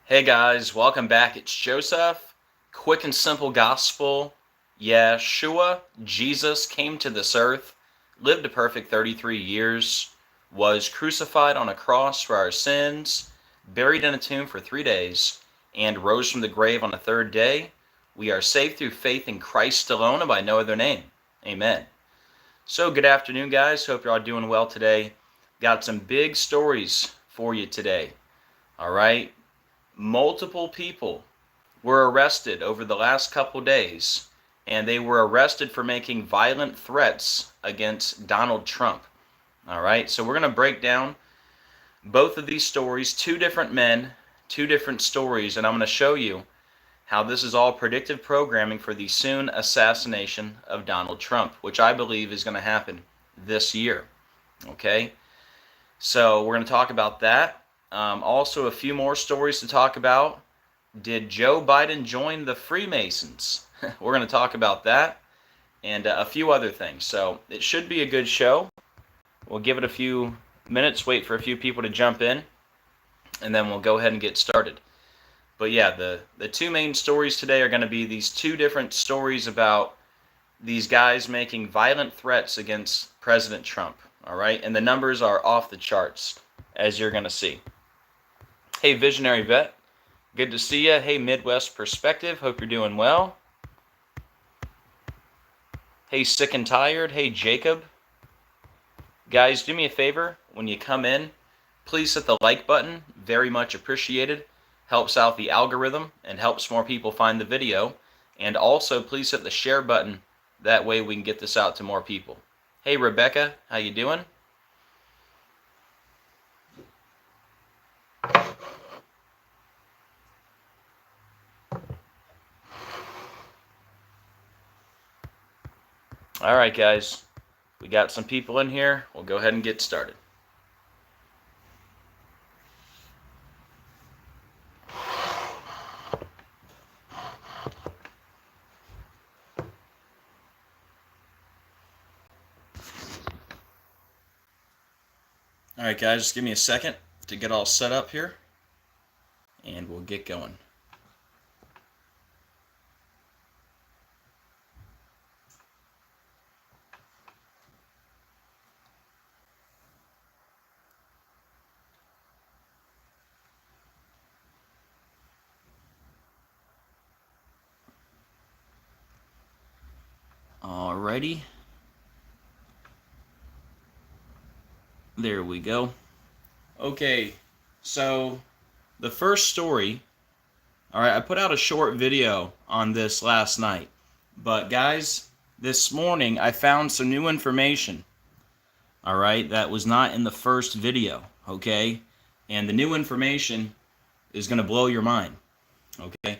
Hey guys, welcome back. It's Joseph. Quick and simple gospel. Yeshua, Jesus, came to this earth, lived a perfect 33 years, was crucified on a cross for our sins, buried in a tomb for 3 days, and rose from the grave on the third day. We are saved through faith in Christ alone and by no other name. Amen. So good afternoon, guys. Hope you're all doing well today. Got some big stories for you today. All right. Multiple people were arrested over the last couple days, and they were arrested for making violent threats against Donald Trump. All right, so we're going to break down both of these stories, two different men, two different stories, and I'm going to show you how this is all predictive programming for the soon assassination of Donald Trump, which I believe is going to happen this year. Okay, so we're going to talk about that. Also, a few more stories to talk about. Did Joe Biden join the Freemasons? We're going to talk about that and a few other things. So it should be a good show. We'll give it a few minutes, wait for a few people to jump in, and then we'll go ahead and get started. But yeah, the two main stories today are going to be these two different stories about these guys making violent threats against President Trump. All right, and the numbers are off the charts, as you're going to see. Hey, Visionary Vet, good to see you. Hey, Midwest Perspective, hope you're doing well. Hey, Sick and Tired. Hey, Jacob. Guys, do me a favor. When you come in, please hit the like button. Very much appreciated. Helps out the algorithm and helps more people find the video. And also, please hit the share button. That way we can get this out to more people. Hey, Rebecca. How you doing? All right, guys, we got some people in here. We'll go ahead and get started. All right, guys, just give me a second to get all set up here, and we'll get going. Alrighty. There we go. Okay, so the first story, alright, I put out a short video on this last night, but guys, this morning I found some new information, alright, that was not in the first video, okay, and the new information is going to blow your mind, okay,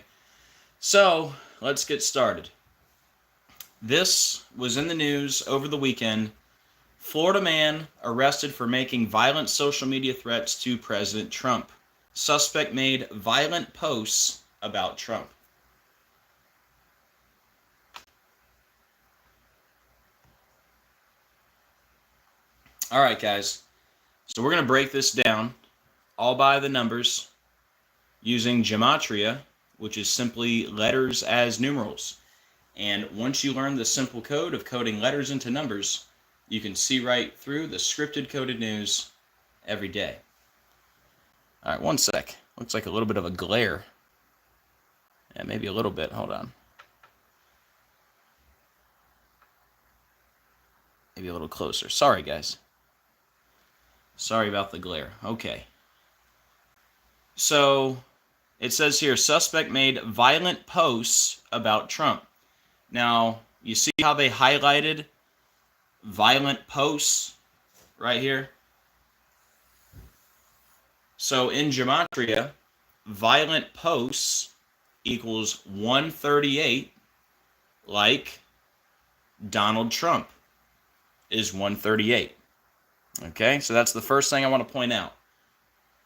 so let's get started. This was in the news over the weekend. Florida man arrested for making violent social media threats to President Trump. Suspect made violent posts about Trump. All right, guys. So we're going to break this down all by the numbers using gematria, which is simply letters as numerals. And once you learn the simple code of coding letters into numbers, you can see right through the scripted coded news every day. All right, one sec. Looks like a little bit of a glare. Yeah, maybe a little bit. Hold on. Maybe a little closer. Sorry, guys. Sorry about the glare. Okay. So it says here, suspect made violent posts about Trump. Now, you see how they highlighted violent posts right here? So in gematria, violent posts equals 138, like Donald Trump is 138. Okay, so that's the first thing I want to point out.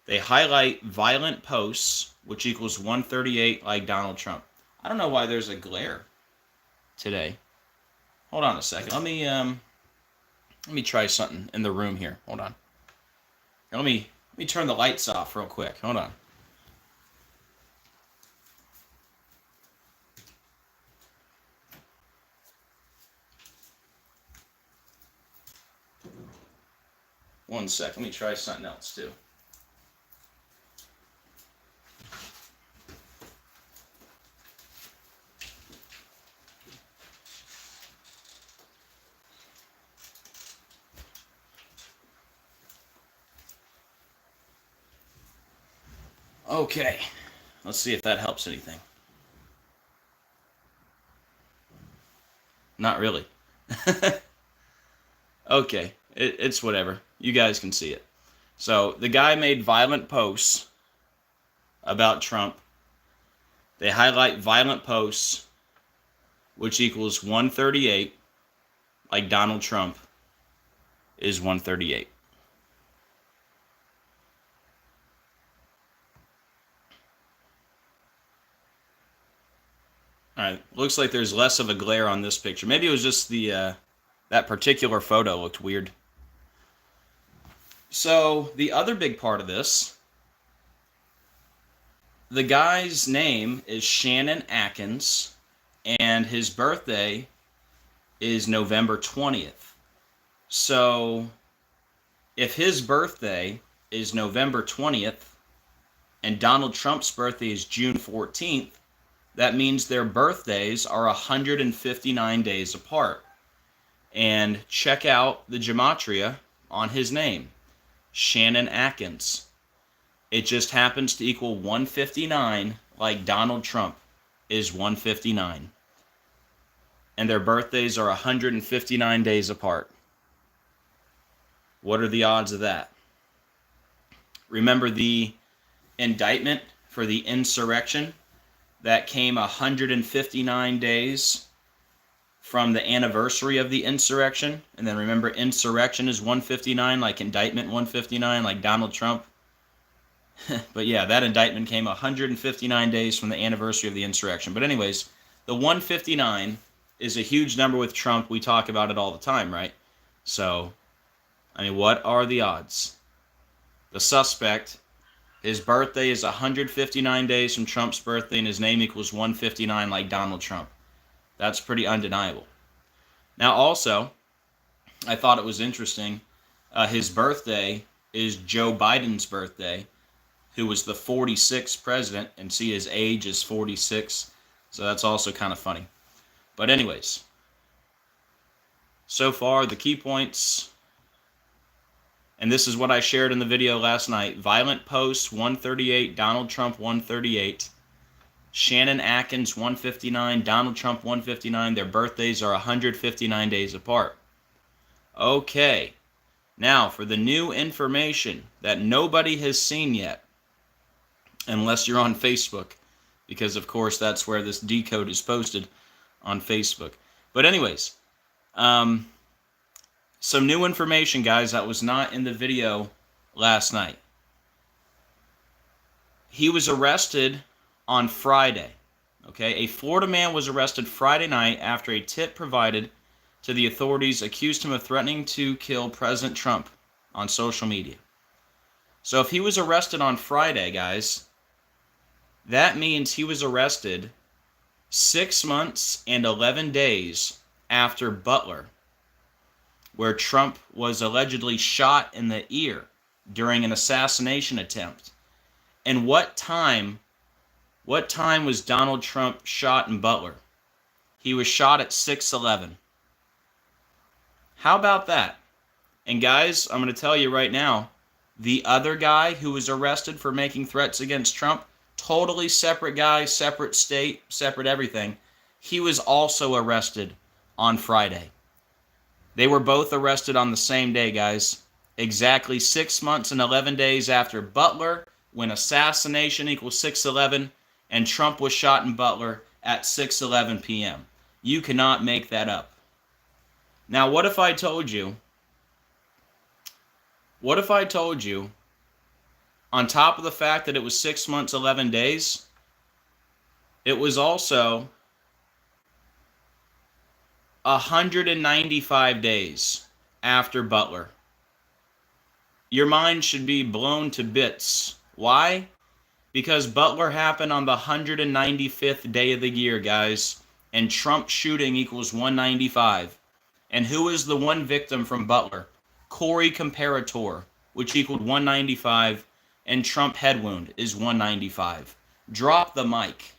They highlight violent posts, which equals 138, like Donald Trump. I don't know why there's a glare today. Hold on a second. Let me try something in the room here. Hold on. Let me turn the lights off real quick. Hold on. One sec. Let me try something else, too. Okay. Let's see if that helps anything. Not really. Okay. It's whatever. You guys can see it. So, the guy made violent posts about Trump. They highlight violent posts, which equals 138, like Donald Trump is 138. Alright, looks like there's less of a glare on this picture. Maybe it was just the that particular photo looked weird. So, the other big part of this, the guy's name is Shannon Atkins, and his birthday is November 20th. So, if his birthday is November 20th, and Donald Trump's birthday is June 14th, that means their birthdays are 159 days apart. And check out the gematria on his name, Shannon Atkins. It just happens to equal 159, like Donald Trump is 159. And their birthdays are 159 days apart. What are the odds of that? Remember the indictment for the insurrection that came 159 days from the anniversary of the insurrection? And then remember, insurrection is 159, like indictment 159, like Donald Trump. But yeah, that indictment came 159 days from the anniversary of the insurrection. But anyways, the 159 is a huge number with Trump. We talk about it all the time, right? So, I mean, what are the odds? The suspect, his birthday is 159 days from Trump's birthday, and his name equals 159 like Donald Trump. That's pretty undeniable. Now, also, I thought it was interesting, his birthday is Joe Biden's birthday, who was the 46th president, and see, his age is 46, so that's also kind of funny. But anyways, so far, the key points, and this is what I shared in the video last night. Violent posts, 138, Donald Trump, 138. Shannon Atkins, 159, Donald Trump, 159. Their birthdays are 159 days apart. Okay, now for the new information that nobody has seen yet, unless you're on Facebook, because of course that's where this decode is posted, on Facebook. But anyways, some new information, guys, that was not in the video last night. He was arrested on Friday. Okay, a Florida man was arrested Friday night after a tip provided to the authorities accused him of threatening to kill President Trump on social media. So if he was arrested on Friday, guys, that means he was arrested 6 months and 11 days after Butler, where Trump was allegedly shot in the ear during an assassination attempt. And what time was Donald Trump shot in Butler? He was shot at 6:11. How about that? And guys, I'm going to tell you right now, the other guy who was arrested for making threats against Trump, totally separate guy, separate state, separate everything, he was also arrested on Friday. They were both arrested on the same day, guys. Exactly 6 months and 11 days after Butler, when assassination equals 6:11, and Trump was shot in Butler at 6:11 p.m. You cannot make that up. Now, what if I told you, on top of the fact that it was 6 months, 11 days, it was also 195 days after Butler? Your mind should be blown to bits. Why? Because Butler happened on the 195th day of the year, guys, and Trump shooting equals 195. And who is the one victim from Butler? Corey Comparator. which equaled 195, and Trump head wound is 195. Drop the mic.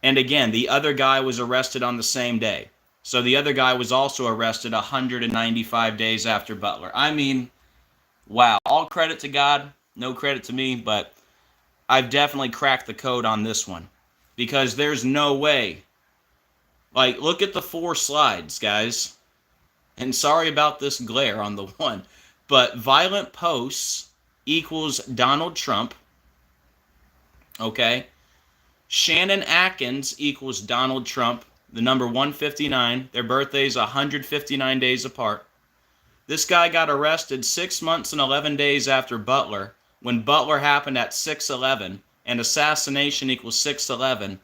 And again, the other guy was arrested on the same day. So the other guy was also arrested 195 days after Butler. I mean, wow. All credit to God, no credit to me, but I've definitely cracked the code on this one. Because there's no way. Like, look at the 4 slides, guys. And sorry about this glare on the one. But violent posts equals Donald Trump. Okay. Shannon Atkins equals Donald Trump. The number 159. Their birthdays 159 days apart. This guy got arrested 6 months and 11 days after Butler, when Butler happened at 6/11, and assassination equals 6/11.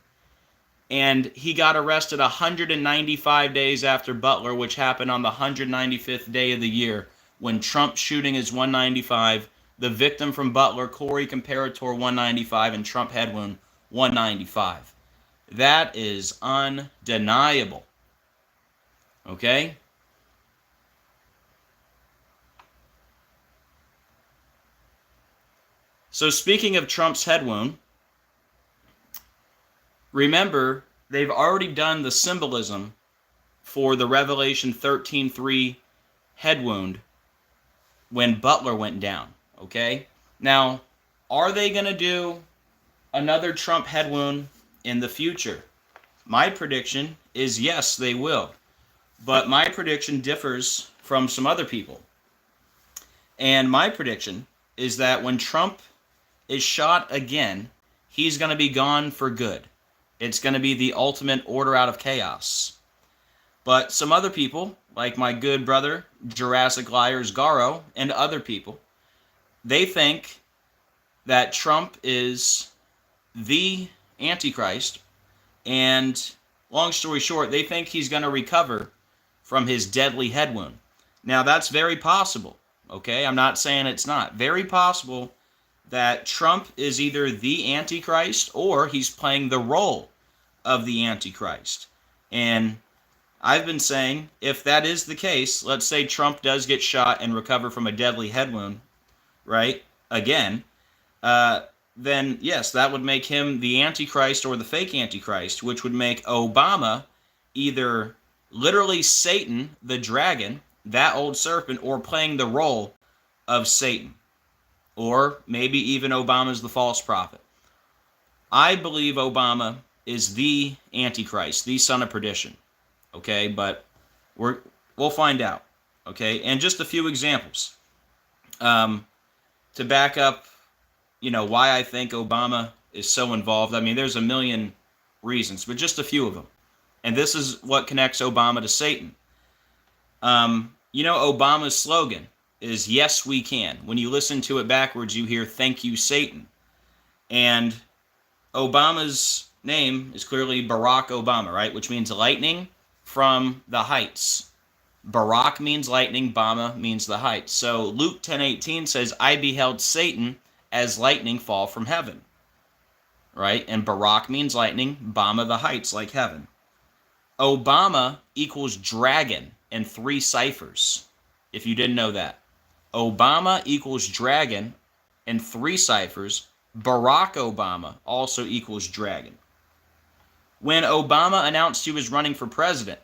And he got arrested 195 days after Butler, which happened on the 195th day of the year, when Trump shooting is 195, the victim from Butler, Corey Comparator 195, and Trump head wound 195. That is undeniable. Okay? So speaking of Trump's head wound, remember, they've already done the symbolism for the Revelation 13:3 head wound when Butler went down, okay? Now, are they going to do another Trump head wound in the future? My prediction is yes, they will. But my prediction differs from some other people. And my prediction is that when Trump is shot again, he's going to be gone for good. It's going to be the ultimate order out of chaos. But some other people, like my good brother, Jurassic Liars Garo, and other people, they think that Trump is the Antichrist, and long story short, they think he's going to recover from his deadly head wound. Now, that's very possible, okay? I'm not saying it's not. Very possible that Trump is either the Antichrist or he's playing the role of the Antichrist. And I've been saying, if that is the case, let's say Trump does get shot and recover from a deadly head wound, right, again, then yes, that would make him the Antichrist or the fake Antichrist, which would make Obama either literally Satan, the dragon, that old serpent, or playing the role of Satan. Or maybe even Obama's the false prophet. I believe Obama is the Antichrist, the son of perdition. Okay, but we'll find out. Okay, and just a few examples to back up, why I think Obama is so involved. I mean, there's a million reasons, but just a few of them. And this is what connects Obama to Satan. Obama's slogan is "Yes, we can." When you listen to it backwards, you hear "Thank you, Satan." And Obama's name is clearly Barack Obama, right? Which means lightning from the heights. Barack means lightning, Obama means the heights. So Luke 10:18 says, "I beheld Satan as lightning fall from heaven." Right? And Barack means lightning, Obama the heights like heaven. Obama equals dragon in 3 ciphers, if you didn't know that. Obama equals dragon in 3 ciphers. Barack Obama also equals dragon. When Obama announced he was running for president,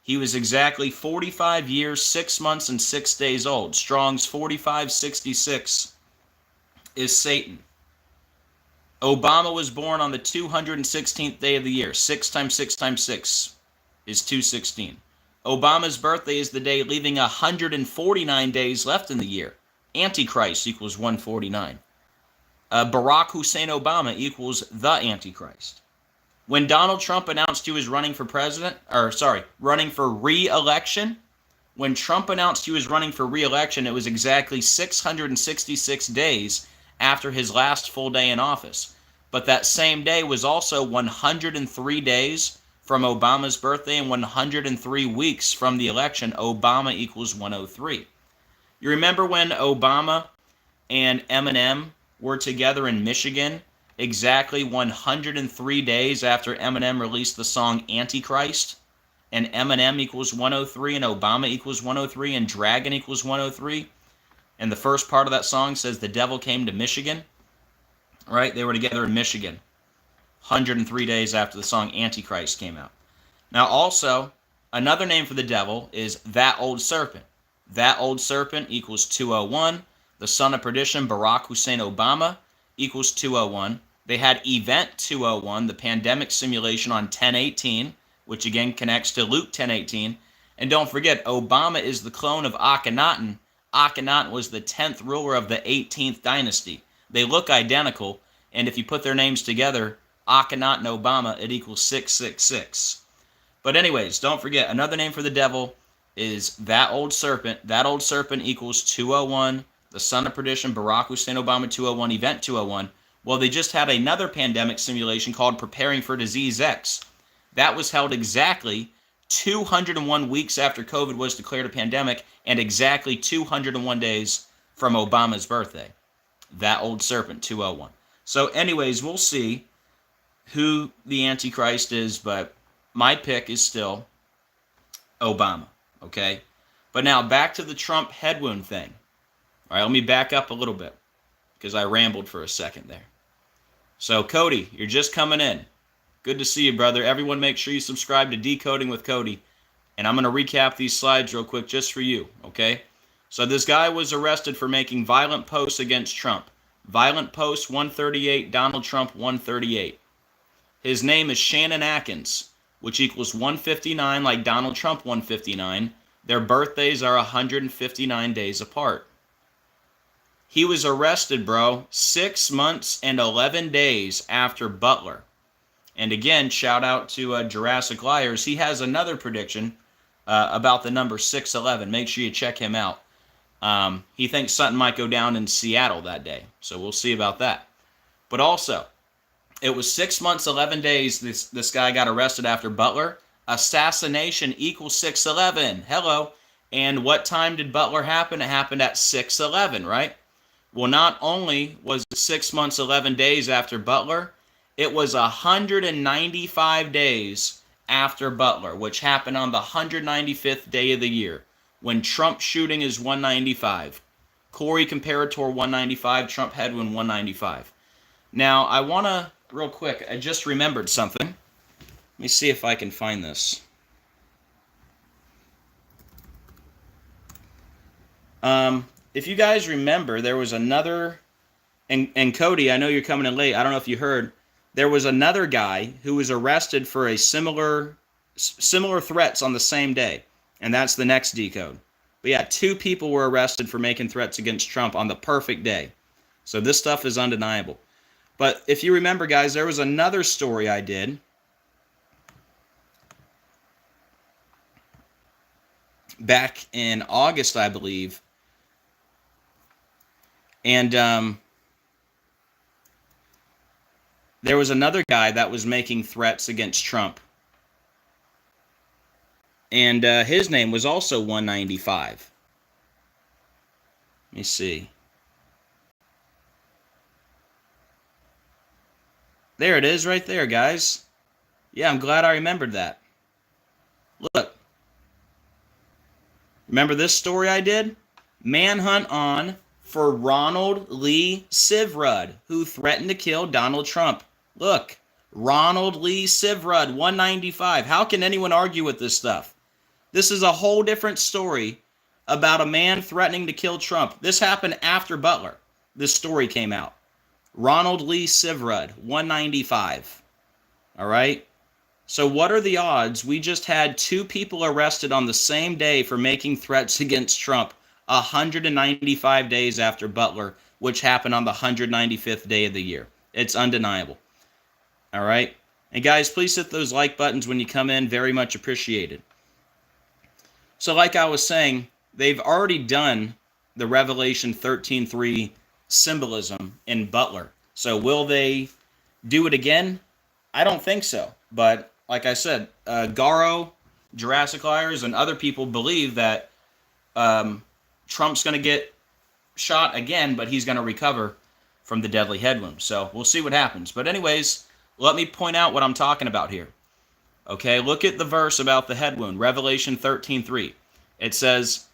he was exactly 45 years, 6 months, and 6 days old. Strong's 4566 is Satan. Obama was born on the 216th day of the year. 6 times 6 times 6 is 216. Obama's birthday is the day leaving 149 days left in the year. Antichrist equals 149. Barack Hussein Obama equals the Antichrist. When Donald Trump announced he was running for re-election, when Trump announced he was running for re-election, it was exactly 666 days after his last full day in office. But that same day was also 103 days from Obama's birthday and 103 weeks from the election. Obama equals 103. You remember when Obama and Eminem were together in Michigan exactly 103 days after Eminem released the song Antichrist? And Eminem equals 103 and Obama equals 103 and Dragon equals 103? And the first part of that song says the devil came to Michigan. Right? They were together in Michigan 103 days after the song Antichrist came out. Now also, another name for the devil is that old serpent. That old serpent equals 201. The son of perdition, Barack Hussein Obama, equals 201. They had Event 201, the pandemic simulation on 10/18, which again connects to Luke 10:18. And don't forget, Obama is the clone of Akhenaten. Akhenaten was the 10th ruler of the 18th dynasty. They look identical, and if you put their names together, Akhenaten Obama, it equals 666. But anyways, don't forget, another name for the devil is that old serpent. That old serpent equals 201. The son of perdition, Barack Hussein Obama, 201. Event 201. Well, they just had another pandemic simulation called Preparing for Disease X. That was held exactly 201 weeks after COVID was declared a pandemic and exactly 201 days from Obama's birthday. That old serpent, 201. So anyways, we'll see who the Antichrist is, but my pick is still Obama, okay? But now back to the Trump head wound thing. All right, let me back up a little bit because I rambled for a second there. So Cody, you're just coming in. Good to see you, brother. Everyone make sure you subscribe to Decoding with Cody. And I'm going to recap these slides real quick just for you, okay? So this guy was arrested for making violent posts against Trump. Violent post 138, Donald Trump 138. His name is Shannon Atkins, which equals 159 like Donald Trump 159. Their birthdays are 159 days apart. He was arrested, bro, 6 months and 11 days after Butler. And again, shout out to Jurassic Liars. He has another prediction about the number 611. Make sure you check him out. He thinks something might go down in Seattle that day. So we'll see about that. But also, it was 6 months, 11 days this guy got arrested after Butler. Assassination equals 611. Hello. And what time did Butler happen? It happened at 611, right? Well, not only was it 6 months, 11 days after Butler, it was 195 days after Butler, which happened on the 195th day of the year, when Trump shooting is 195. Corey Comparator 195, Trump headwind 195. Now, I want to, real quick, I just remembered something. Let me see if I can find this. If you guys remember, there was another, and Cody, I know you're coming in late, I don't know if you heard, there was another guy who was arrested for a similar threats on the same day, and that's the next decode. But yeah, 2 people were arrested for making threats against Trump on the perfect day. So this stuff is undeniable. But if you remember, guys, there was another story I did back in August, I believe. And there was another guy that was making threats against Trump. And his name was also 195. Let me see. There it is right there, guys. Yeah, I'm glad I remembered that. Look. Remember this story I did? Manhunt on for Ronald Lee Sivrud, who threatened to kill Donald Trump. Look, Ronald Lee Sivrud, 195. How can anyone argue with this stuff? This is a whole different story about a man threatening to kill Trump. This happened after Butler. This story came out. Ronald Lee Sivrud, 195. All right? So what are the odds we just had 2 people arrested on the same day for making threats against Trump 195 days after Butler, which happened on the 195th day of the year? It's undeniable. All right? And guys, please hit those like buttons when you come in. Very much appreciated. So like I was saying, they've already done the Revelation 13:3 symbolism in Butler. So will they do it again? I don't think so. But like I said, Garo, Jurassic Liars, and other people believe that Trump's going to get shot again, but he's going to recover from the deadly head wound. So we'll see what happens. But anyways, let me point out what I'm talking about here. Okay, look at the verse about the head wound, Revelation 13:3. It says,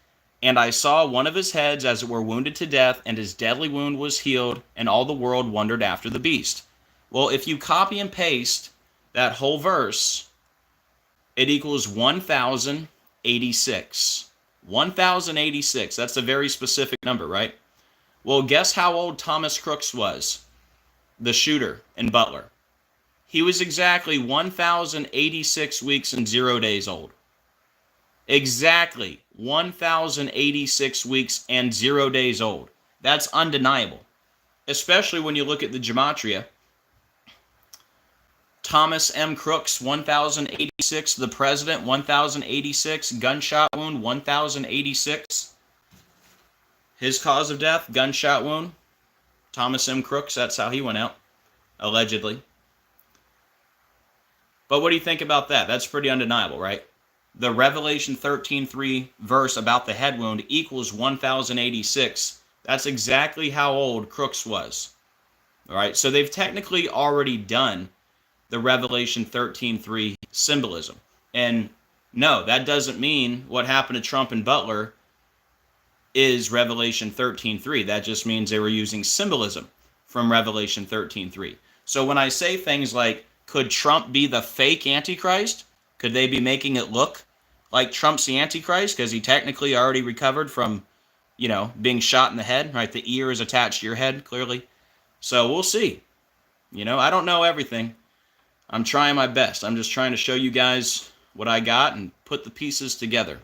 And I saw one of his heads as it were wounded to death, and his deadly wound was healed, and all the world wondered after the beast. Well, if you copy and paste that whole verse, it equals 1086. 1086. That's a very specific number, right? Well, guess how old Thomas Crooks was, the shooter in Butler? He was exactly 1086 weeks and 0 days old. Exactly 1086 weeks and 0 days old. That's undeniable, especially when you look at the gematria. Thomas M. Crooks, 1086. The president, 1086. Gunshot wound, 1086. His cause of death, gunshot wound. Thomas M. Crooks, that's how he went out, allegedly. But what do you think about that? That's pretty undeniable, right? The Revelation 13:3 verse about the head wound equals 1086. That's exactly how old Crooks was. All right, so they've technically already done the Revelation 13:3 symbolism. And no, that doesn't mean what happened to Trump and Butler is Revelation 13:3. That just means they were using symbolism from Revelation 13:3. So when I say things like, could Trump be the fake Antichrist? Could they be making it look like Trump's the Antichrist because he technically already recovered from, being shot in the head, right? The ear is attached to your head, clearly. So we'll see. I don't know everything. I'm trying my best. I'm just trying to show you guys what I got and put the pieces together.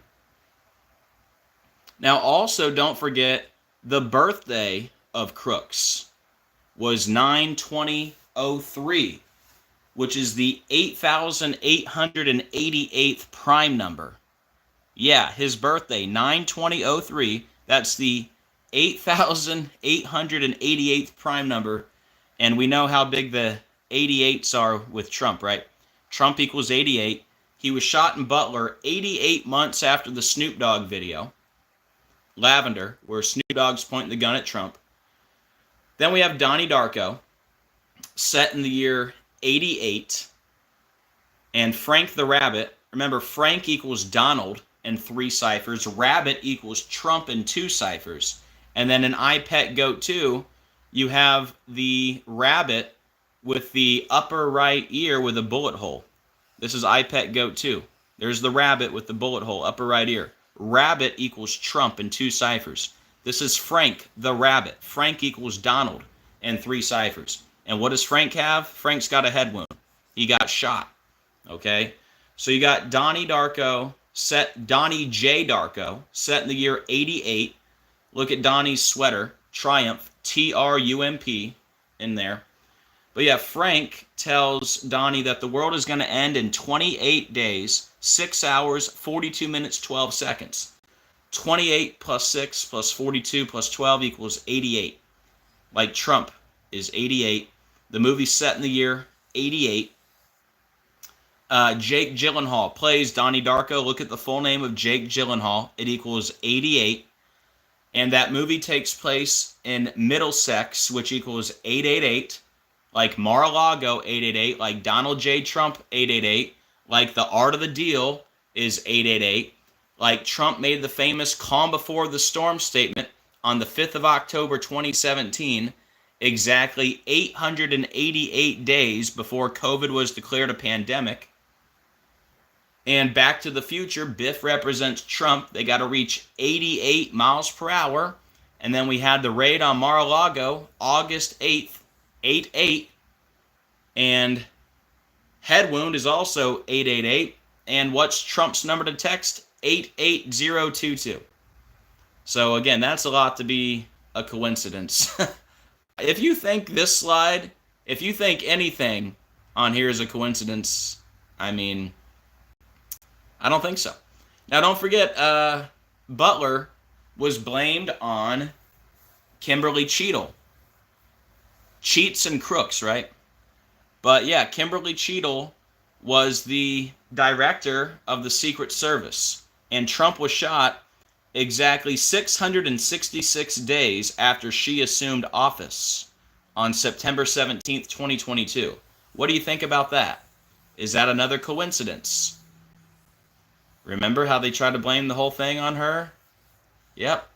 Now, also, don't forget the birthday of Crooks was 9/20/03, which is the 8,888th prime number. Yeah, his birthday, 9/20/03. That's the 8,888th prime number. And we know how big the 88s are with Trump, right? Trump equals 88. He was shot in Butler 88 months after the Snoop Dogg video, Lavender, where Snoop Dogg's pointing the gun at Trump. Then we have Donnie Darko, set in the year 88. And Frank the Rabbit, remember Frank equals Donald in 3 ciphers, Rabbit equals Trump in 2 ciphers. And then in I Pet Goat 2, you have the rabbit with the upper right ear with a bullet hole. This is I Pet Goat 2. There's the rabbit with the bullet hole, upper right ear. Rabbit equals Trump in 2 ciphers. This is Frank the Rabbit. Frank equals Donald in 3 ciphers. And what does Frank have? Frank's got a head wound. He got shot. Okay? So you got Donnie J. Darko, set in the year 88. Look at Donnie's sweater, Triumph, TRUMP, in there. But yeah, Frank tells Donnie that the world is going to end in 28 days, 6 hours, 42 minutes, 12 seconds. 28 plus 6 plus 42 plus 12 equals 88. Like Trump is 88. The movie's set in the year 88. Jake Gyllenhaal plays Donnie Darko. Look at the full name of Jake Gyllenhaal. It equals 88. And that movie takes place in Middlesex, which equals 888. Like Mar-a-Lago, 888. Like Donald J. Trump, 888. Like The Art of the Deal is 888. Like Trump made the famous calm before the storm statement on the 5th of October 2017, exactly 888 days before COVID was declared a pandemic. And Back to the Future, Biff represents Trump. They got to reach 88 miles per hour. And then we had the raid on Mar-a-Lago, August 8th, 8-8. And head wound is also 888. And what's Trump's number to text? 88022. So again, that's a lot to be a coincidence. If you think this slide, if you think anything on here is a coincidence, I mean, I don't think so. Now, don't forget, Butler was blamed on Kimberly Cheadle. Cheats and crooks, right? But yeah, Kimberly Cheadle was the director of the Secret Service. And Trump was shot exactly 666 days after she assumed office on September 17th, 2022. What do you think about that? Is that another coincidence? Remember how they tried to blame the whole thing on her? Yep.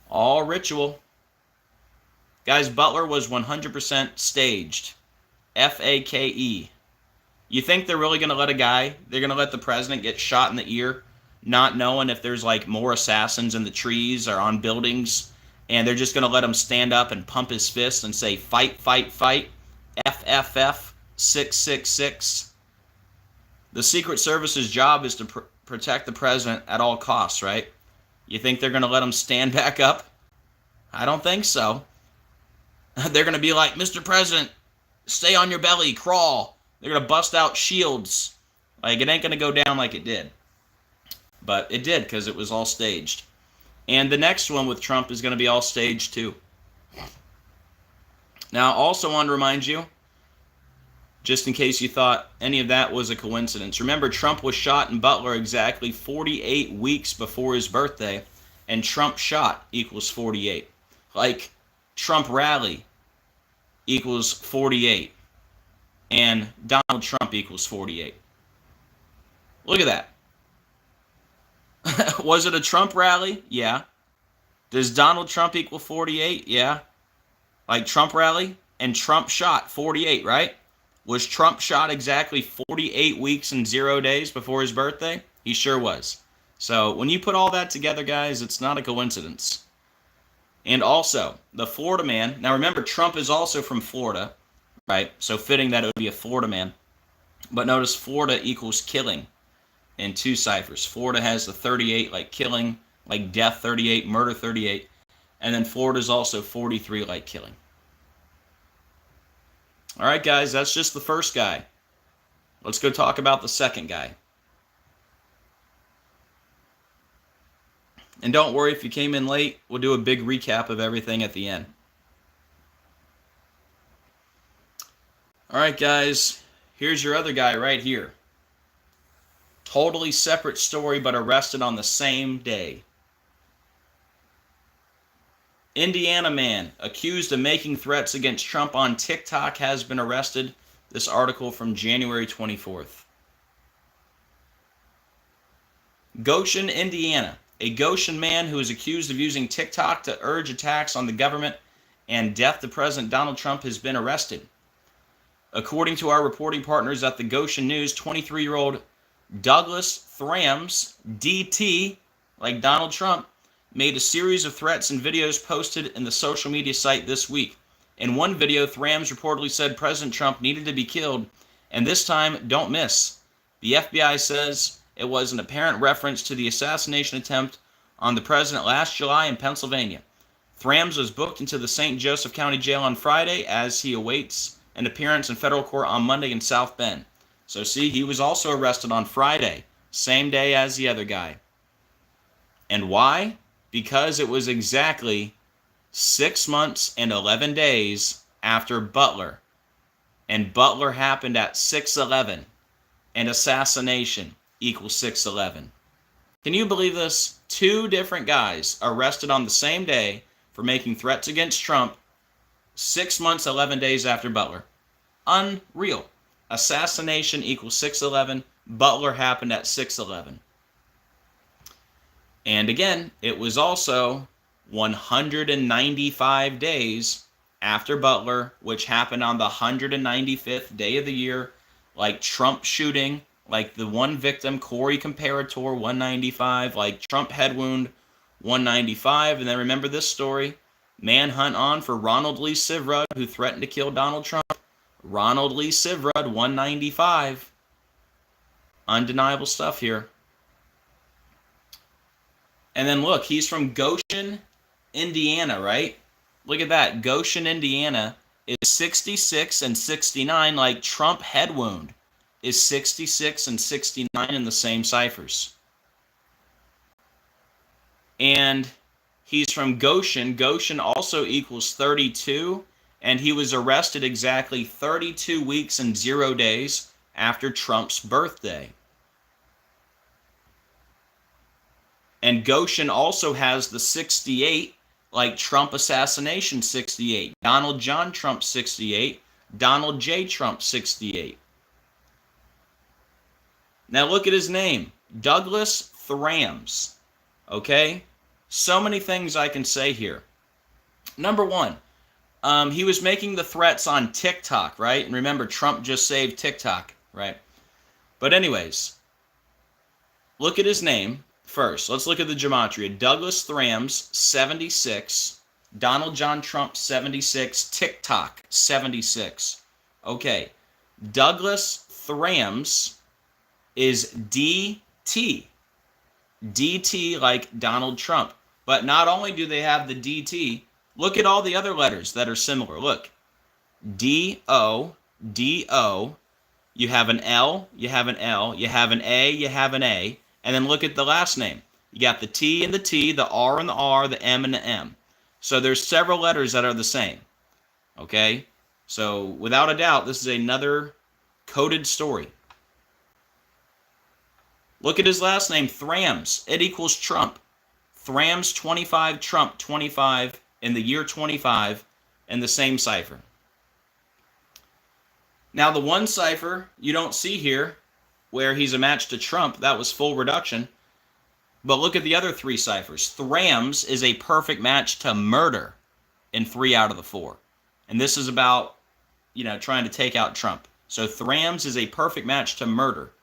All ritual. Guys, Butler was 100% staged. Fake. You think they're really going to let they're going to let the president get shot in the ear, not knowing if there's like more assassins in the trees or on buildings, and they're just going to let him stand up and pump his fist and say, fight, fight, fight, FFF 666. The Secret Service's job is to protect the president at all costs, right? You think they're going to let him stand back up? I don't think so. They're going to be like, Mr. President, stay on your belly, crawl. They're going to bust out shields. Like, it ain't going to go down like it did. But it did, because it was all staged. And the next one with Trump is going to be all staged, too. Now, also want to remind you, just in case you thought any of that was a coincidence, remember, Trump was shot in Butler exactly 48 weeks before his birthday, and Trump shot equals 48. Like, Trump rally equals 48, and Donald Trump equals 48. Look at that. Was it a Trump rally? Yeah. Does Donald Trump equal 48? Yeah. Like Trump rally and Trump shot 48, right? Was Trump shot exactly 48 weeks and 0 days before his birthday? He sure was. So when you put all that together, guys, it's not a coincidence. And also, the Florida man. Now remember, Trump is also from Florida, right? So fitting that it would be a Florida man. But notice Florida equals killing in two ciphers. Florida has the 38, like killing, like death 38, murder 38. And then Florida is also 43, like killing. All right, guys, that's just the first guy. Let's go talk about the second guy. And don't worry if you came in late, we'll do a big recap of everything at the end. All right, guys, here's your other guy right here. Totally separate story, but arrested on the same day. Indiana man accused of making threats against Trump on TikTok has been arrested. This article from January 24th. Goshen, Indiana. A Goshen man who is accused of using TikTok to urge attacks on the government and death to President Donald Trump has been arrested. According to our reporting partners at the Goshen News, 23-year-old Douglas Thrams, DT, like Donald Trump, made a series of threats and videos posted in the social media site this week. In one video, Thrams reportedly said President Trump needed to be killed, and this time, don't miss. The FBI says it was an apparent reference to the assassination attempt on the president last July in Pennsylvania. Thrams was booked into the St. Joseph County Jail on Friday as he awaits an appearance in federal court on Monday in South Bend. So see, he was also arrested on Friday, same day as the other guy. And why? Because it was exactly 6 months and 11 days after Butler. And Butler happened at 6/11. And assassination equals 6/11. Can you believe this? Two different guys arrested on the same day for making threats against Trump 6 months, 11 days after Butler. Unreal. Assassination equals 6/11. Butler happened at 6/11. And again, it was also 195 days after Butler, which happened on the 195th day of the year, like Trump shooting, like the one victim, Corey Comparator, 195, like Trump head wound, 195. And then remember this story, manhunt on for Ronald Lee Sivrud, who threatened to kill Donald Trump. Ronald Lee Sivrud, 195. Undeniable stuff here. And then look, he's from Goshen, Indiana, right? Look at that. Goshen, Indiana is 66 and 69, like Trump head wound is 66 and 69 in the same ciphers. And he's from Goshen. Goshen also equals 32, and he was arrested exactly 32 weeks and 0 days after Trump's birthday. And Goshen also has the 68, like Trump assassination 68, Donald John Trump 68, Donald J. Trump 68. Now look at his name, Douglas Thrams, okay? So many things I can say here. Number one, he was making the threats on TikTok, right? And remember, Trump just saved TikTok, right? But anyways, look at his name first. Let's look at the gematria. Douglas Thrams, 76. Donald John Trump, 76. TikTok, 76. Okay. Douglas Thrams is DT. DT like Donald Trump. But not only do they have the DT, look at all the other letters that are similar. Look. D-O, D-O. You have an L, you have an L, you have an A, you have an A. And then look at the last name. You got the T and the T, the R and the R, the M and the M. So there's several letters that are the same. Okay? So without a doubt, this is another coded story. Look at his last name, Thrams. It equals Trump. Thrams 25, Trump 25, in the year 25, in the same cipher. Now the one cipher you don't see here, where he's a match to Trump, that was full reduction. But look at the other three ciphers. Thrams is a perfect match to murder in 3 out of the 4. And this is about, trying to take out Trump. So Thrams is a perfect match to murder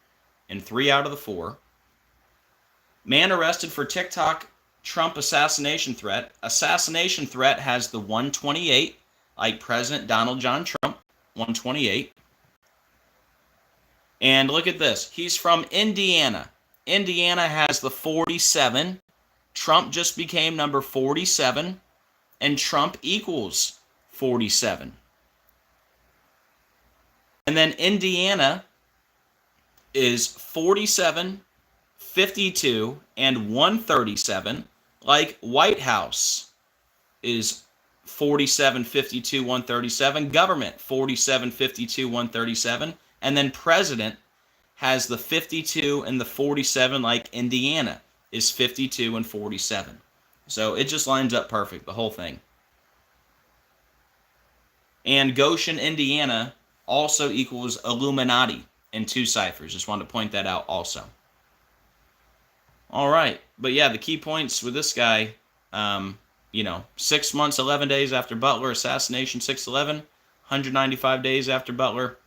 in 3 out of the 4. Man arrested for TikTok Trump assassination threat. Assassination threat has the 128, like President Donald John Trump, 128. And look at this. He's from Indiana. Indiana has the 47. Trump just became number 47. And Trump equals 47. And then Indiana is 47, 52, and 137. Like White House is 47, 52, 137. Government, 47, 52, 137. And then president has the 52 and the 47, like Indiana is 52 and 47. So it just lines up perfect, the whole thing. And Goshen, Indiana also equals Illuminati in 2 ciphers. Just wanted to point that out also. All right. But yeah, the key points with this guy, 6 months, 11 days after Butler, assassination 6/11, 195 days after Butler.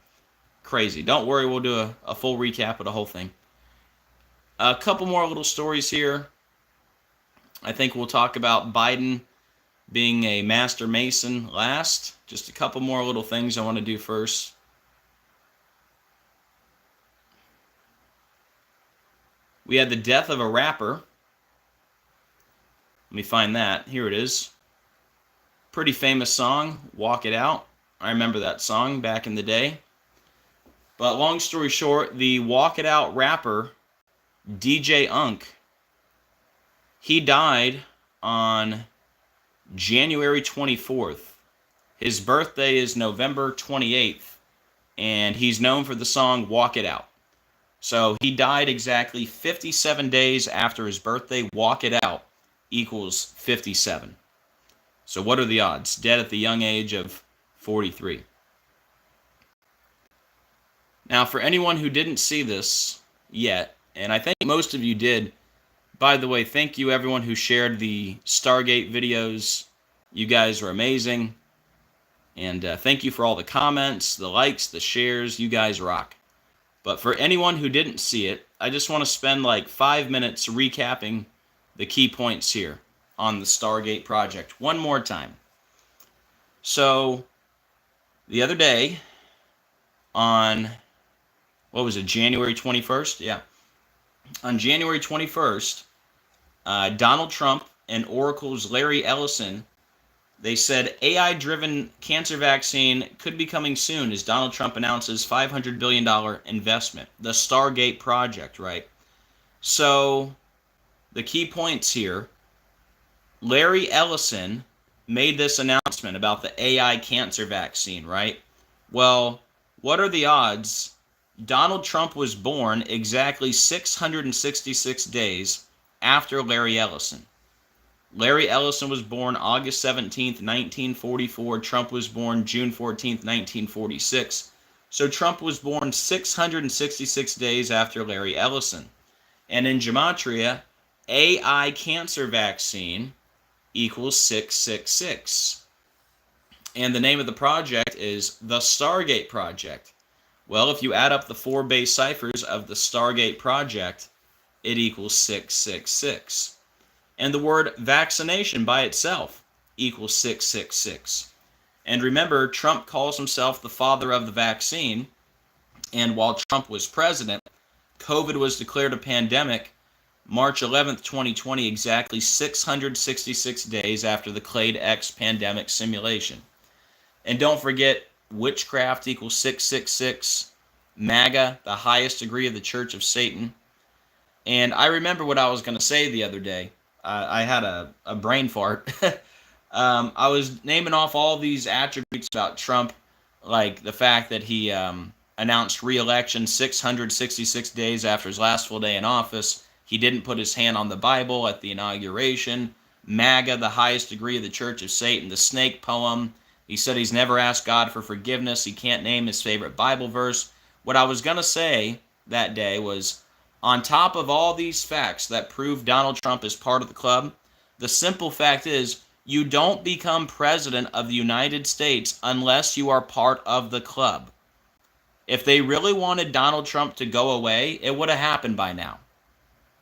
Crazy. Don't worry, we'll do a full recap of the whole thing. A couple more little stories here. I think we'll talk about Biden being a master mason last. Just a couple more little things I want to do first. We had the death of a rapper. Let me find that. Here it is. Pretty famous song, Walk It Out. I remember that song back in the day. But long story short, the Walk It Out rapper, DJ Unk, he died on January 24th. His birthday is November 28th, and he's known for the song Walk It Out. So he died exactly 57 days after his birthday. Walk It Out equals 57. So what are the odds? Dead at the young age of 43. Now, for anyone who didn't see this yet, and I think most of you did, by the way, thank you everyone who shared the Stargate videos. You guys are amazing. And thank you for all the comments, the likes, the shares. You guys rock. But for anyone who didn't see it, I just want to spend like 5 minutes recapping the key points here on the Stargate project one more time. So, the other day, on, January 21st? Yeah. On January 21st, Donald Trump and Oracle's Larry Ellison, they said AI-driven cancer vaccine could be coming soon as Donald Trump announces $500 billion investment. The Stargate project, right? So, the key points here, Larry Ellison made this announcement about the AI cancer vaccine, right? Well, what are the odds Donald Trump was born exactly 666 days after Larry Ellison? Larry Ellison was born August 17th, 1944. Trump was born June 14th, 1946. So Trump was born 666 days after Larry Ellison. And in Gematria, AI cancer vaccine equals 666. And the name of the project is the Stargate Project. Well, if you add up the 4 base ciphers of the Stargate Project, it equals 666. And the word vaccination by itself equals 666. And remember, Trump calls himself the father of the vaccine. And while Trump was president, COVID was declared a pandemic March 11th, 2020, exactly 666 days after the Clade X pandemic simulation. And don't forget, witchcraft equals 666, MAGA, the highest degree of the Church of Satan. And I remember what I was going to say the other day. I had a brain fart. I was naming off all these attributes about Trump, like the fact that he announced re-election 666 days after his last full day in office. He didn't put his hand on the Bible at the inauguration. MAGA, the highest degree of the Church of Satan. The snake poem. He said he's never asked God for forgiveness. He can't name his favorite Bible verse. What I was going to say that day was, on top of all these facts that prove Donald Trump is part of the club, the simple fact is you don't become president of the United States unless you are part of the club. If they really wanted Donald Trump to go away, it would have happened by now.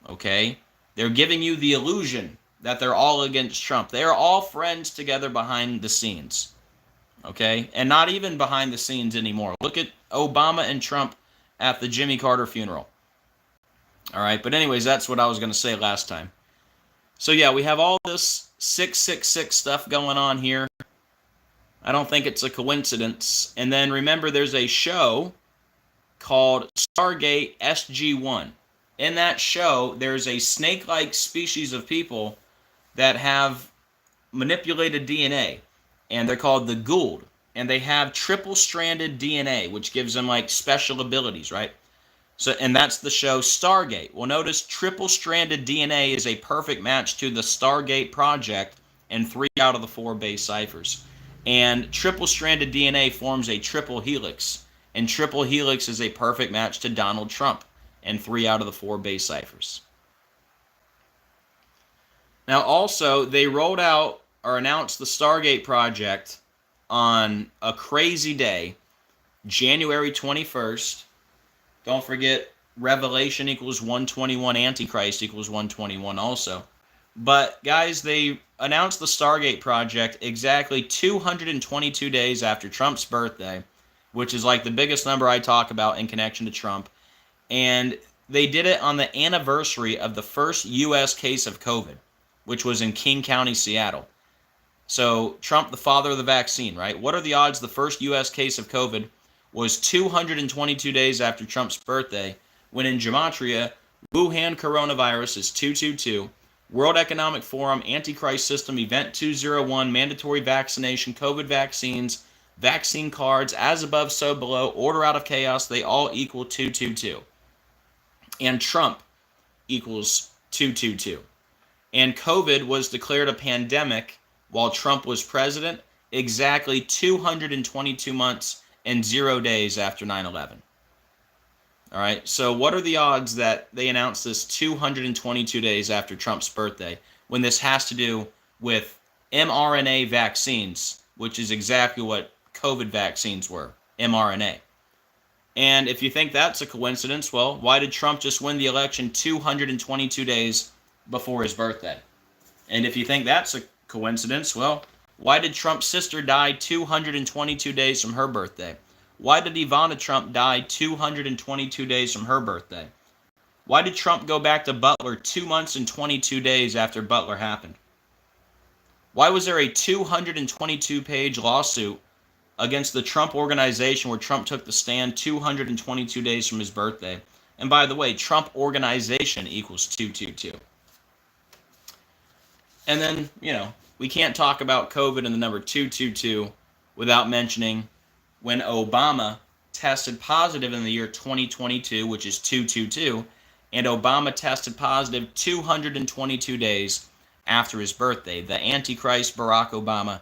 Okay? They're giving you the illusion that they're all against Trump. They are all friends together behind the scenes. Okay? And not even behind the scenes anymore. Look at Obama and Trump at the Jimmy Carter funeral. All right, but anyways, that's what I was going to say last time. So yeah, we have all this 666 stuff going on here. I don't think it's a coincidence. And then remember, there's a show called Stargate SG-1. In that show, there's a snake-like species of people that have manipulated DNA, and they're called the Gould. And they have triple-stranded DNA, which gives them like special abilities, right? So, and that's the show Stargate. Well, notice triple-stranded DNA is a perfect match to the Stargate project and 3 out of the 4 base ciphers. And triple-stranded DNA forms a triple helix, and triple helix is a perfect match to Donald Trump and 3 out of the 4 base ciphers. Now, also, they rolled out or announced the Stargate project on a crazy day, January 21st. Don't forget, Revelation equals 121, Antichrist equals 121 also. But, guys, they announced the Stargate project exactly 222 days after Trump's birthday, which is like the biggest number I talk about in connection to Trump. And they did it on the anniversary of the first U.S. case of COVID, which was in King County, Seattle. So, Trump, the father of the vaccine, right? What are the odds the first U.S. case of COVID was 222 days after Trump's birthday, when in Gematria, Wuhan coronavirus is 222, World Economic Forum, Antichrist System, Event 201, mandatory vaccination, COVID vaccines, vaccine cards, as above, so below, order out of chaos, they all equal 222. And Trump equals 222. And COVID was declared a pandemic while Trump was president, exactly 222 months and 0 days after 9/11. All right, so what are the odds that they announced this 222 days after Trump's birthday, when this has to do with mRNA vaccines, which is exactly what COVID vaccines were, mRNA. And if you think that's a coincidence, well, why did Trump just win the election 222 days before his birthday? And if you think that's a coincidence, well, why did Trump's sister die 222 days from her birthday? Why did Ivana Trump die 222 days from her birthday? Why did Trump go back to Butler 2 months and 22 days after Butler happened? Why was there a 222-page lawsuit against the Trump organization where Trump took the stand 222 days from his birthday? And by the way, Trump organization equals 222. And then, we can't talk about COVID and the number 222 without mentioning when Obama tested positive in the year 2022, which is 222, and Obama tested positive 222 days after his birthday. The Antichrist Barack Obama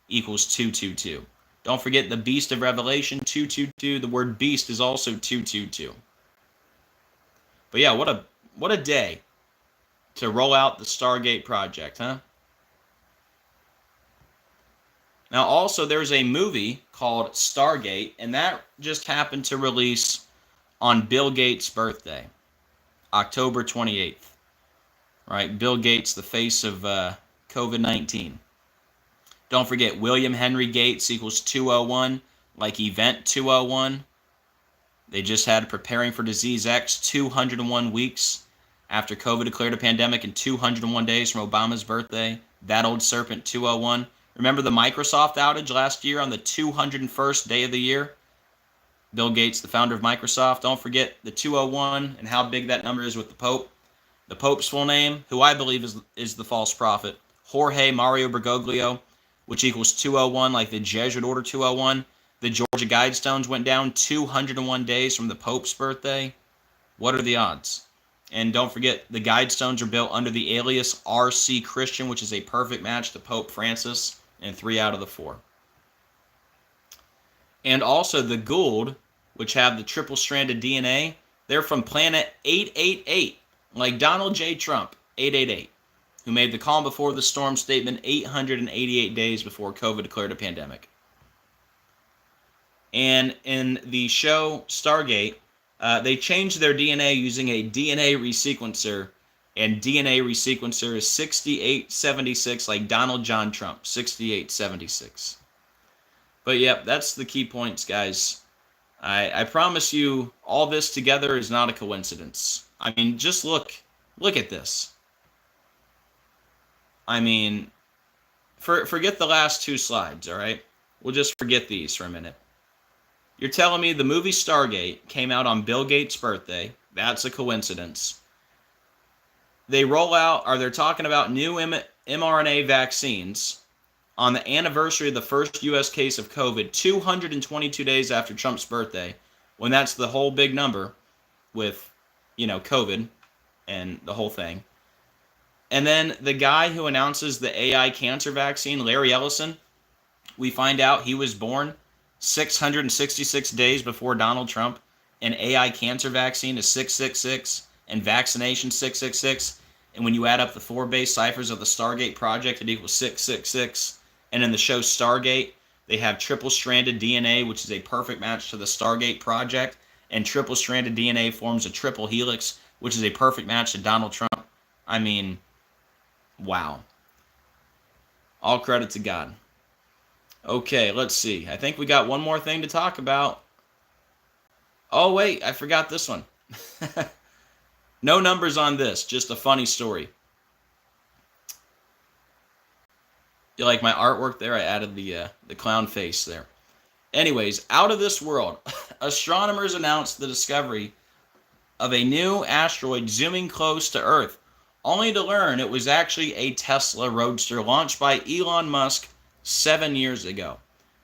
equals 222. Don't forget the beast of Revelation, 222. The word beast is also 222. But yeah, what a day. to roll out the Stargate project, huh? Now, also, there's a movie called Stargate, and that just happened to release on Bill Gates' birthday, October 28th. Right? Bill Gates, the face of COVID-19. Don't forget, William Henry Gates equals 201, like Event 201. They just had Preparing for Disease X 201 weeks after COVID declared a pandemic in 201 days from Obama's birthday. That old serpent 201. Remember the Microsoft outage last year on the 201st day of the year? Bill Gates, the founder of Microsoft. Don't forget the 201 and how big that number is with the Pope. The Pope's full name, who I believe is the false prophet, Jorge Mario Bergoglio, which equals 201, like the Jesuit Order 201. The Georgia Guidestones went down 201 days from the Pope's birthday. What are the odds? And don't forget, the Guidestones are built under the alias R.C. Christian, which is a perfect match to Pope Francis in 3 out of the 4. And also the Gould, which have the triple-stranded DNA, they're from planet 888, like Donald J. Trump, 888, who made the calm before the storm statement 888 days before COVID declared a pandemic. And in the show Stargate, they changed their DNA using a DNA resequencer, and DNA resequencer is 6876, like Donald John Trump, 6876. But yep, that's the key points, guys. I promise you, all this together is not a coincidence. I mean, just look at this. I mean, forget the last 2 slides, all right? We'll just forget these for a minute. You're telling me the movie Stargate came out on Bill Gates' birthday. That's a coincidence. They roll out, or they're talking about new mRNA vaccines on the anniversary of the first U.S. case of COVID, 222 days after Trump's birthday, when that's the whole big number with, COVID and the whole thing. And then the guy who announces the AI cancer vaccine, Larry Ellison, we find out he was born 666 days before Donald Trump. An AI cancer vaccine is 666, and vaccination 666. And when you add up the 4 base ciphers of the Stargate project, it equals 666. And in the show Stargate, they have triple-stranded DNA, which is a perfect match to the Stargate project. And triple-stranded DNA forms a triple helix, which is a perfect match to Donald Trump. I mean, wow. All credit to God. Okay, let's see. I think we got one more thing to talk about. Oh, wait, I forgot this one. No numbers on this, just a funny story. You like my artwork there? I added the clown face there. Anyways, out of this world, astronomers announced the discovery of a new asteroid zooming close to Earth, only to learn it was actually a Tesla Roadster launched by Elon Musk 7 years ago.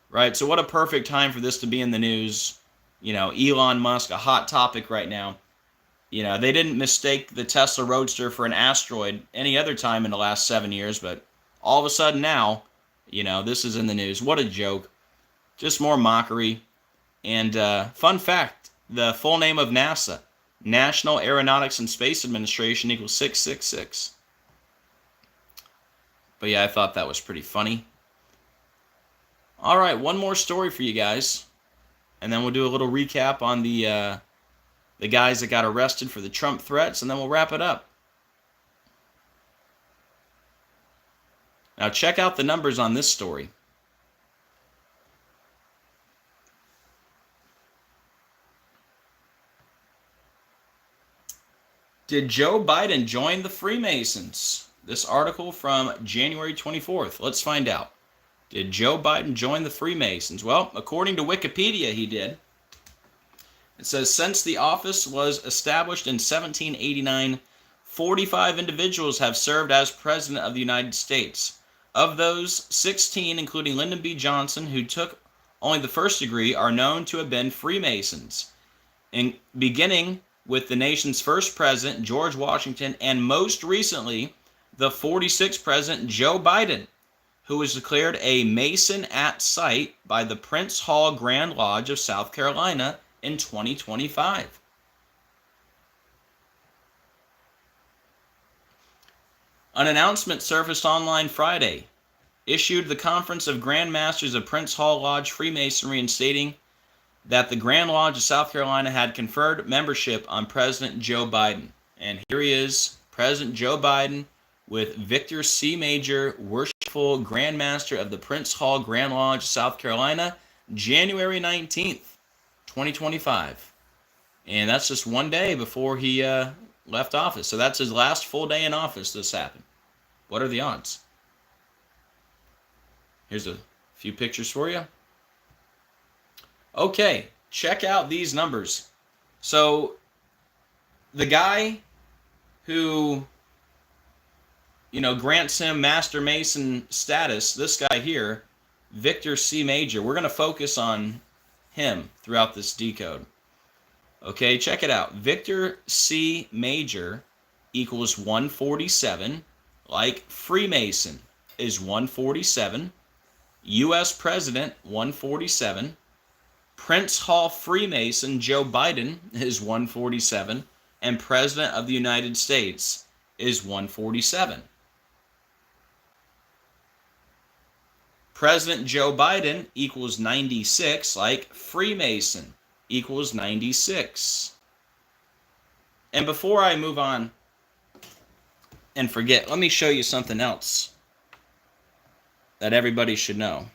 Right? So what a perfect time for this to be in the news. Elon Musk, a hot topic right now. They didn't mistake the Tesla Roadster for an asteroid any other time in the last 7 years, but all of a sudden now, this is in the news. What a joke. Just more mockery. And fun fact, the full name of NASA, National Aeronautics and Space Administration, equals 666. But yeah, I thought that was pretty funny. All right, one more story for you guys, and then we'll do a little recap on the guys that got arrested for the Trump threats, and then we'll wrap it up. Now check out the numbers on this story. Did Joe Biden join the Freemasons? This article from January 24th. Let's find out. Did Joe Biden join the Freemasons? Well, according to Wikipedia, he did. It says, since the office was established in 1789, 45 individuals have served as President of the United States. Of those, 16, including Lyndon B. Johnson, who took only the first degree, are known to have been Freemasons. Beginning with the nation's first president, George Washington, and most recently, the 46th president, Joe Biden, who was declared a Mason at sight by the Prince Hall Grand Lodge of South Carolina in 2025. An announcement surfaced online Friday, issued the Conference of Grandmasters of Prince Hall Lodge Freemasonry and stating that the Grand Lodge of South Carolina had conferred membership on President Joe Biden. And here he is, President Joe Biden, with Victor C. Major, Worshipful Grandmaster of the Prince Hall Grand Lodge, South Carolina, January 19th, 2025. And that's just one day before he left office. So that's his last full day in office this happened. What are the odds? Here's a few pictures for you. Okay, check out these numbers. So the guy who, grants him Master Mason status, this guy here, Victor C. Major, we're going to focus on him throughout this decode. Okay, check it out. Victor C. Major equals 147, like Freemason is 147, U.S. President 147, Prince Hall Freemason Joe Biden is 147, and President of the United States is 147. President Joe Biden equals 96, like Freemason equals 96. And before I move on and forget, let me show you something else that everybody should know.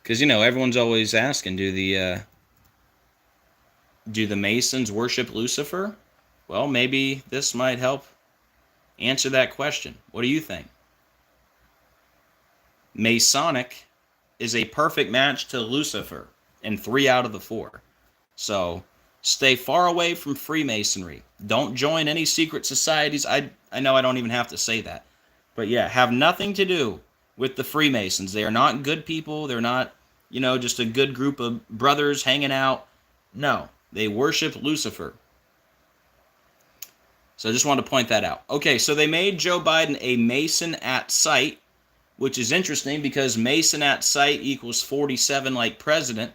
Because, everyone's always asking, do the Masons worship Lucifer? Well, maybe this might help answer that question. What do you think? Masonic is a perfect match to Lucifer in 3 out of the 4. So stay far away from Freemasonry. Don't join any secret societies. I know I don't even have to say that. But yeah, have nothing to do with the Freemasons. They are not good people. They're not, just a good group of brothers hanging out. No, they worship Lucifer. So I just wanted to point that out. Okay, so they made Joe Biden a Mason at sight, which is interesting because Mason at sight equals 47, like President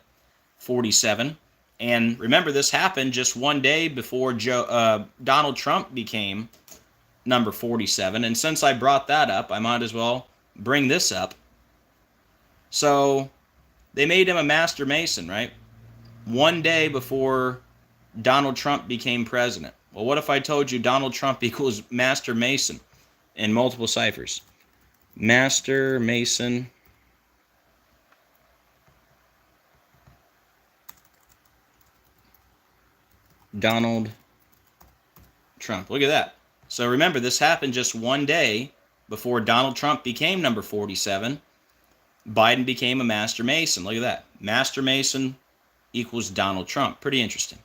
47. And remember, this happened just one day before Donald Trump became number 47. And since I brought that up, I might as well bring this up. So they made him a Master Mason, right? One day before Donald Trump became president. Well, what if I told you Donald Trump equals Master Mason in multiple ciphers? Master Mason Donald Trump. Look at that. So remember, this happened just one day before Donald Trump became number 47. Biden became a Master Mason. Look at that. Master Mason equals Donald Trump. Pretty interesting.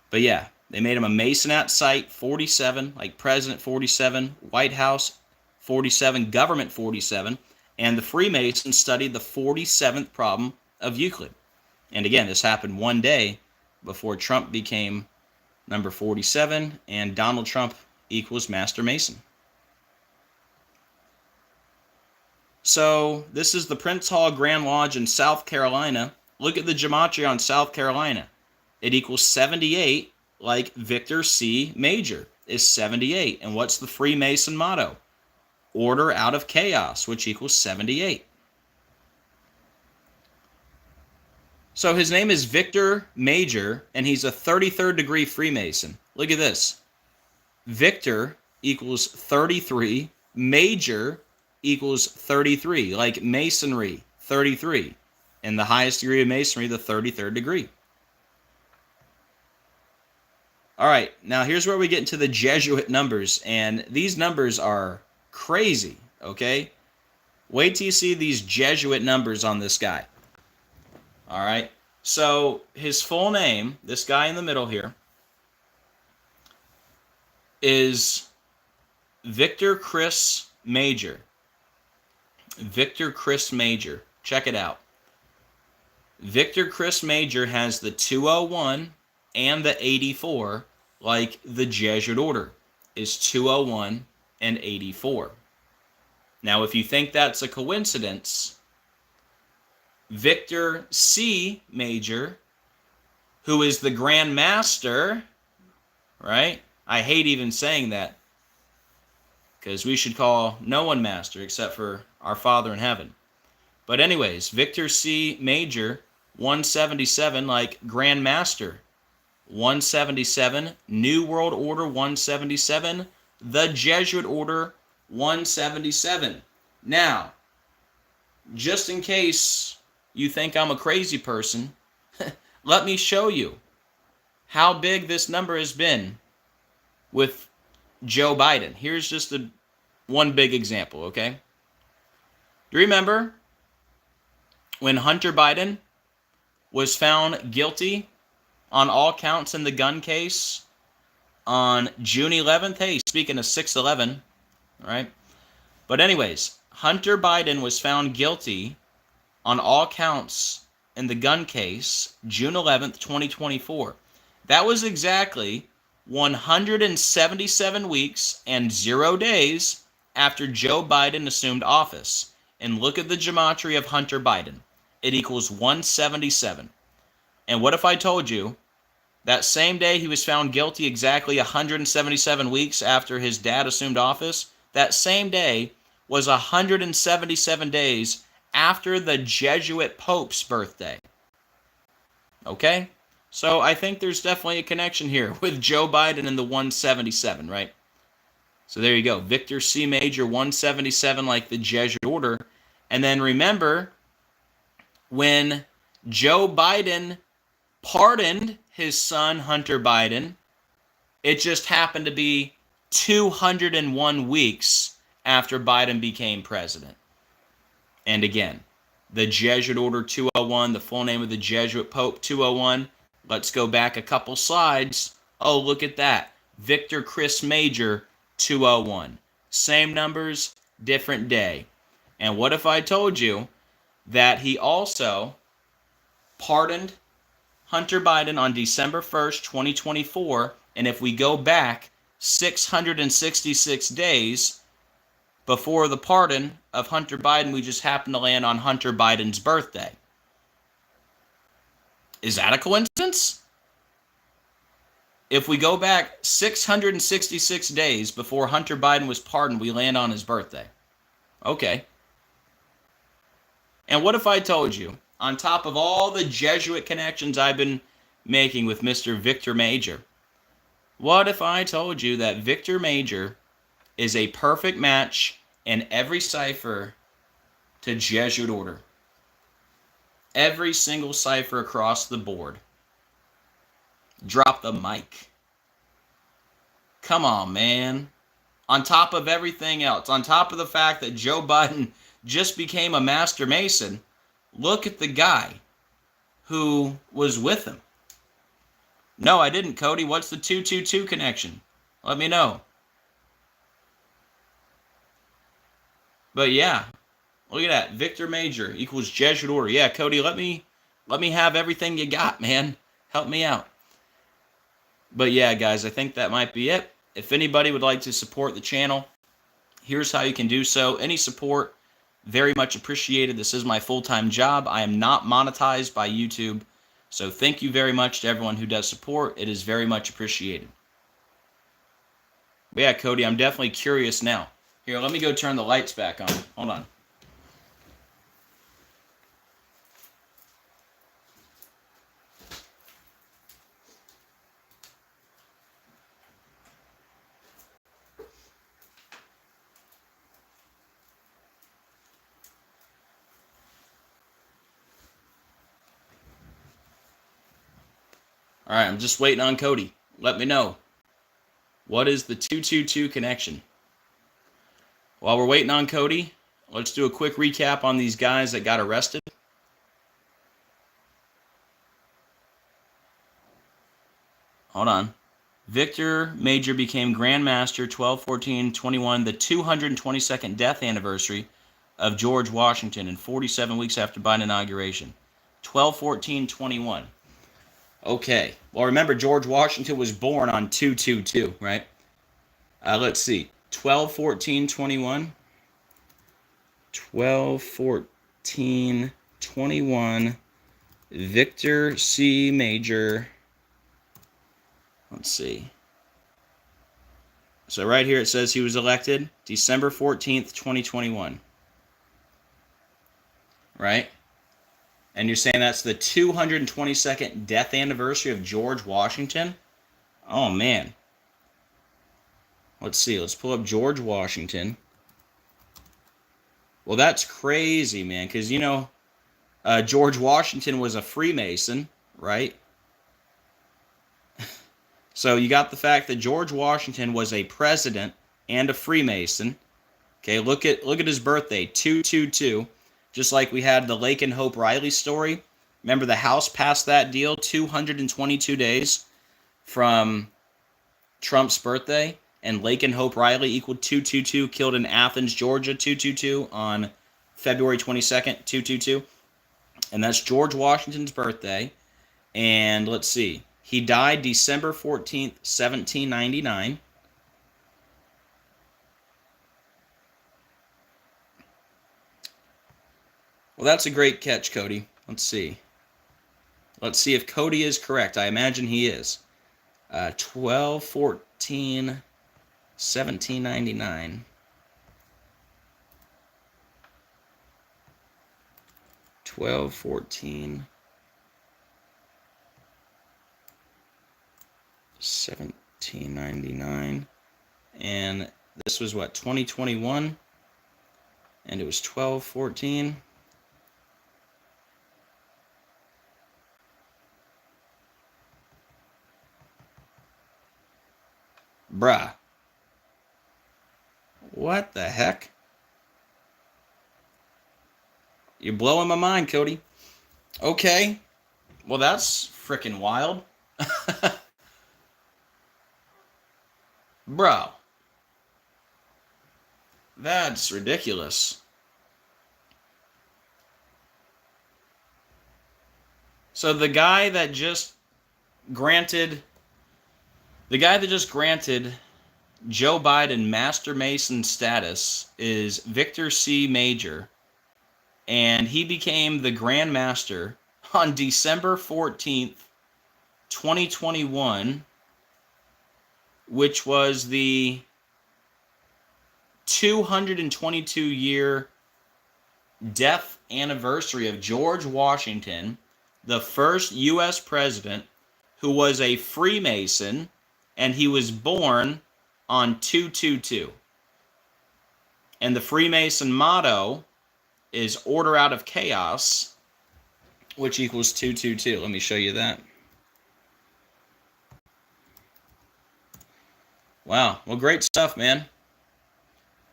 But yeah, they made him a Mason at sight, 47, like President 47, White House 47, Government 47, and the Freemasons studied the 47th problem of Euclid. And again, this happened one day before Trump became number 47, and Donald Trump equals Master Mason. So this is the Prince Hall Grand Lodge in South Carolina. Look at the gematria on South Carolina. It equals 78, like Victor C. Major is 78. And what's the Freemason motto? Order out of chaos, which equals 78. So his name is Victor Major, and he's a 33rd degree Freemason. Look at this. Victor equals 33. Major equals 33, like Masonry, 33. And the highest degree of Masonry, the 33rd degree. All right, now here's where we get into the Jesuit numbers, and these numbers are crazy, okay? Wait till you see these Jesuit numbers on this guy. All right, so his full name, this guy in the middle here, is Victor Chris Major. Victor Chris Major. Check it out. Victor Chris Major has the 201 and the 84, like the Jesuit order is 201 and 84. Now, if you think that's a coincidence, Victor C. Major, who is the Grandmaster, right? I hate even saying that, because we should call no one master except for our Father in heaven. But anyways, Victor C. Major, 177, like Grandmaster, 177, New World Order, 177, the Jesuit Order, 177. Now, just in case you think I'm a crazy person, let me show you how big this number has been with Joe Biden. Here's just one big example, okay? Do you remember when Hunter Biden was found guilty on all counts in the gun case on June 11th? Hey, speaking of 6/11, right? But anyways, Hunter Biden was found guilty on all counts in the gun case June 11th, 2024. That was exactly 177 weeks and 0 days after Joe Biden assumed office. And look at the gematria of Hunter Biden. It equals 177. And what if I told you that same day he was found guilty, exactly 177 weeks after his dad assumed office, that same day was 177 days after the Jesuit Pope's birthday? Okay? So I think there's definitely a connection here with Joe Biden and the 177, right? So there you go. Victor C. Major, 177, like the Jesuit Order. And then remember, when Joe Biden pardoned his son, Hunter Biden, it just happened to be 201 weeks after Biden became president. And again, the Jesuit Order 201, the full name of the Jesuit Pope 201. Let's go back a couple slides. Oh, look at that. Victor Chris Major 201. Same numbers, different day. And what if I told you that he also pardoned Hunter Biden on December 1st, 2024, and if we go back 666 days before the pardon of Hunter Biden, we just happen to land on Hunter Biden's birthday? Is that a coincidence? If we go back 666 days before Hunter Biden was pardoned, we land on his birthday. Okay. And what if I told you, on top of all the Jesuit connections I've been making with Mr. Victor Major, what if I told you that Victor Major is a perfect match in every cipher to Jesuit Order? Every single cipher across the board. Drop the mic. Come on, man. On top of everything else, on top of the fact that Joe Biden just became a master mason, look at the guy who was with him. No, I didn't, Cody. What's the 222 connection? Let me know. But yeah, look at that. Victor Major equals Jesuit Order. Yeah, Cody, let me have everything you got, man. Help me out. But yeah, guys, I think that might be it. If anybody would like to support the channel, here's how you can do so. Any support, very much appreciated. This is my full-time job. I am not monetized by YouTube. So thank you very much to everyone who does support. It is very much appreciated. But yeah, Cody, I'm definitely curious now. Here, let me go turn the lights back on. Hold on. All right, I'm just waiting on Cody. Let me know. What is the 222 connection? While we're waiting on Cody, let's do a quick recap on these guys that got arrested. Hold on. Victor Major became Grandmaster 12/14/21, the 222nd death anniversary of George Washington, and 47 weeks after Biden inauguration. 12/14/21. Okay. Well, remember, George Washington was born on 2/22, right? Let's see. 12/14/21. 12/14/21. Victor C. Major. Let's see. So right here it says he was elected December 14th, 2021. Right? And you're saying that's the 222nd death anniversary of George Washington? Oh, man. Let's see. Let's pull up George Washington. Well, that's crazy, man, because, you know, George Washington was a Freemason, right? So you got the fact that George Washington was a president and a Freemason. Okay, look at his birthday, 222. Just like we had the Lake and Hope Riley story. Remember, the House passed that deal 222 days from Trump's birthday, and Lake and Hope Riley equaled 222, killed in Athens, Georgia, 222 on February 22nd, 222. And that's George Washington's birthday. And let's see. He died December 14th, 1799. Well, that's a great catch, Cody. Let's see. Let's see if Cody is correct. I imagine he is. 12/14/1799. 12/14/1799. And this was what, 2021? And it was 12/14. Bruh. What the heck? You're blowing my mind, Cody. Okay. Well, that's freaking wild. Bro. That's ridiculous. So the guy that just granted Joe Biden Master Mason status is Victor C. Major, and he became the Grandmaster on December 14th, 2021, which was the 222-year death anniversary of George Washington, the first U.S. president who was a Freemason, and he was born on 222. And the Freemason motto is order out of chaos, which equals 222. Let me show you that. Wow. Well, great stuff, man.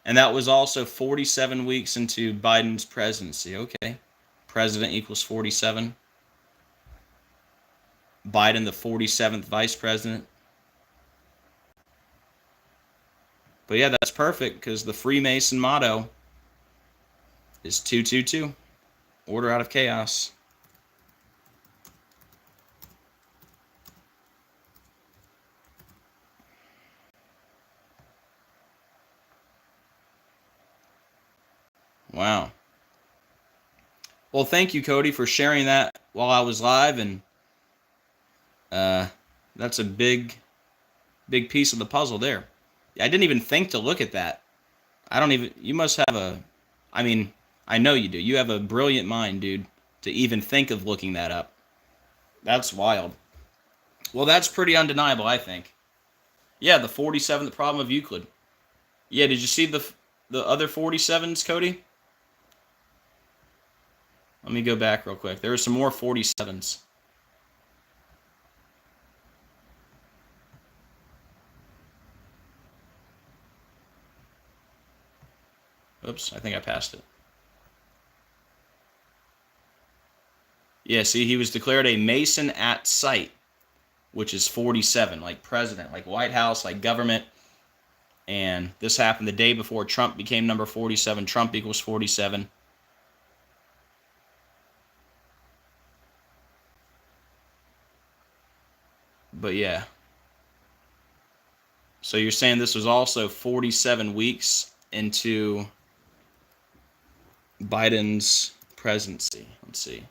And that was also 47 weeks into Biden's presidency. Okay. President equals 47. Biden, the 47th vice president. But yeah, that's perfect because the Freemason motto is 222. Order out of chaos. Wow. Well, thank you, Cody, for sharing that while I was live, and that's a big piece of the puzzle there. I didn't even think to look at that. You must have I know you do. You have a brilliant mind, dude, to even think of looking that up. That's wild. Well, that's pretty undeniable, I think. Yeah, the 47th problem of Euclid. Yeah, did you see the other 47s, Cody? Let me go back real quick. There were some more 47s. Oops, I think I passed it. Yeah, see, he was declared a Mason at sight, which is 47, like president, like White House, like government. And this happened the day before Trump became number 47. Trump equals 47. But yeah. So you're saying this was also 47 weeks into Biden's presidency. Let's see.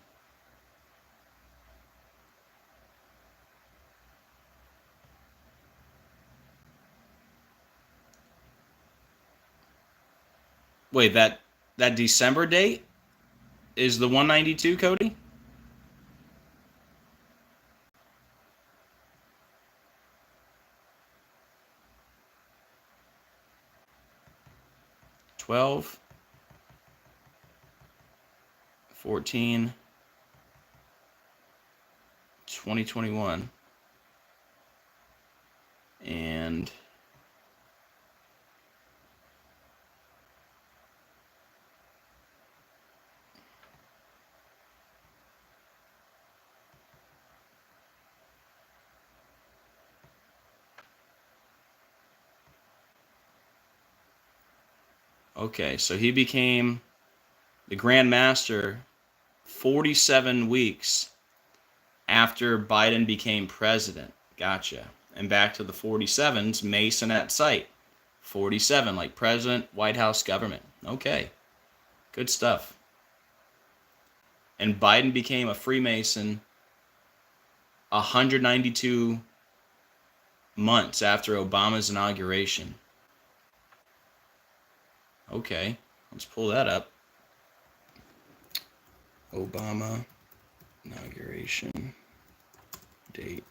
Wait, that December date is the 192, Cody? $12, 14, 2021. And okay, so he became the Grandmaster 47 weeks after Biden became president. Gotcha. And back to the 47s, Mason at sight. 47, like president, White House, government. Okay, good stuff. And Biden became a Freemason 192 months after Obama's inauguration. Okay, let's pull that up. Obama inauguration date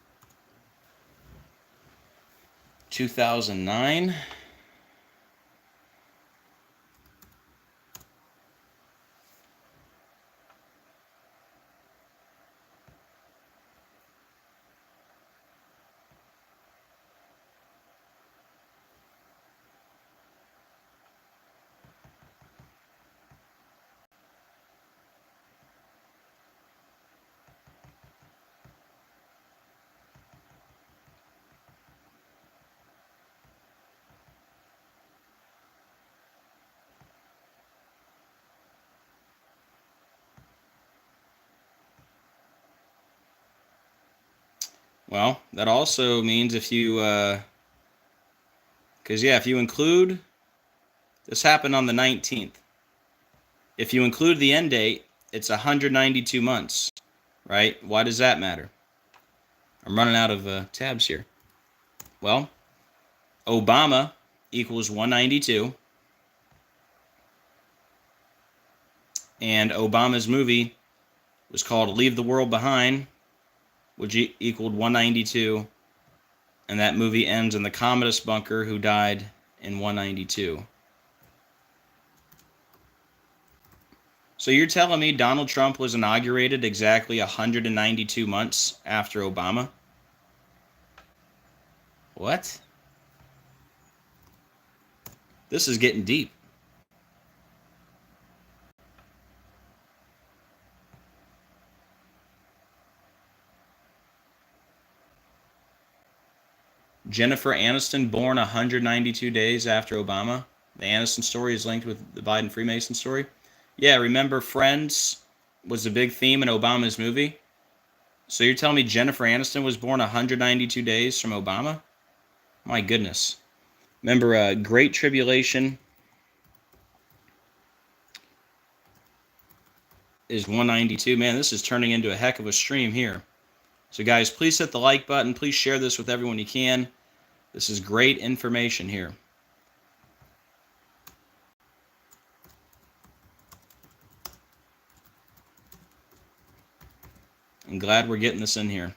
2009. Well, that also means if you, because yeah, if you include, this happened on the 19th. If you include the end date, it's 192 months, right? Why does that matter? I'm running out of tabs here. Well, Obama equals 192. And Obama's movie was called Leave the World Behind, which equaled 192. And that movie ends in the Commodus bunker, who died in 192. So you're telling me Donald Trump was inaugurated exactly 192 months after Obama? What? This is getting deep. Jennifer Aniston born 192 days after Obama. The Aniston story is linked with the Biden Freemason story. Yeah, remember Friends was a big theme in Obama's movie? So you're telling me Jennifer Aniston was born 192 days from Obama? My goodness. Remember Great Tribulation is 192. Man, this is turning into a heck of a stream here. So guys, please hit the like button. Please share this with everyone you can. This is great information here. I'm glad we're getting this in here.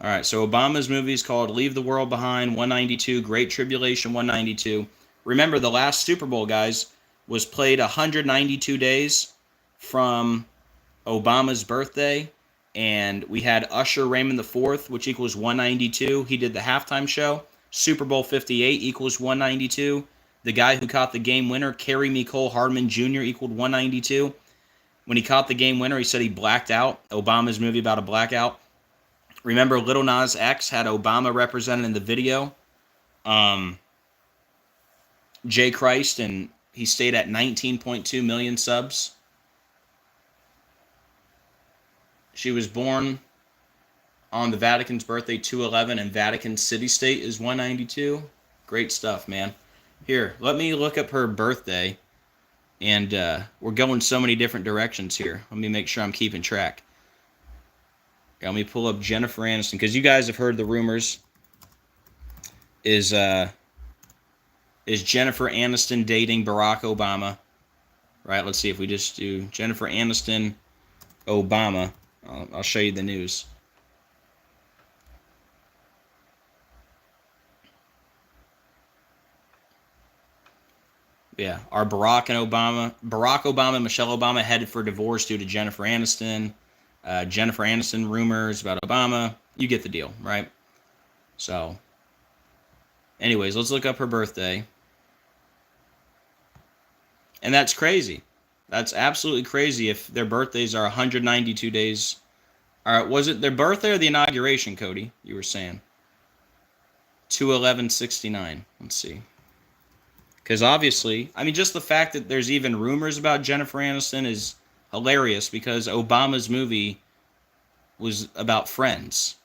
All right, so Obama's movie is called Leave the World Behind, 192, Great Tribulation, 192. Remember, the last Super Bowl, guys, was played 192 days from Obama's birthday, and we had Usher Raymond IV, which equals 192. He did the halftime show. Super Bowl 58 equals 192. The guy who caught the game winner, Kerry Nicole Hardman Jr., equaled 192. When he caught the game winner, he said he blacked out. Obama's movie about a blackout. Remember, Lil Nas X had Obama represented in the video. J. Christ, and he stayed at 19.2 million subs. She was born on the Vatican's birthday, 2/11, and Vatican City State is 192. Great stuff, man. Here, let me look up her birthday. And we're going so many different directions here. Let me make sure I'm keeping track. Let me pull up Jennifer Aniston, because you guys have heard the rumors. Is Jennifer Aniston dating Barack Obama? Right, let's see if we just do Jennifer Aniston, Obama. I'll show you the news. Yeah, are Barack Obama and Michelle Obama headed for divorce due to Jennifer Aniston? Jennifer Aniston rumors about Obama. You get the deal, right? So, anyways, let's look up her birthday. And that's crazy. That's absolutely crazy if their birthdays are 192 days. All right, was it their birthday or the inauguration, Cody? You were saying 2/11/69. Let's see. Because obviously, I mean, just the fact that there's even rumors about Jennifer Aniston is hilarious, because Obama's movie was about friends.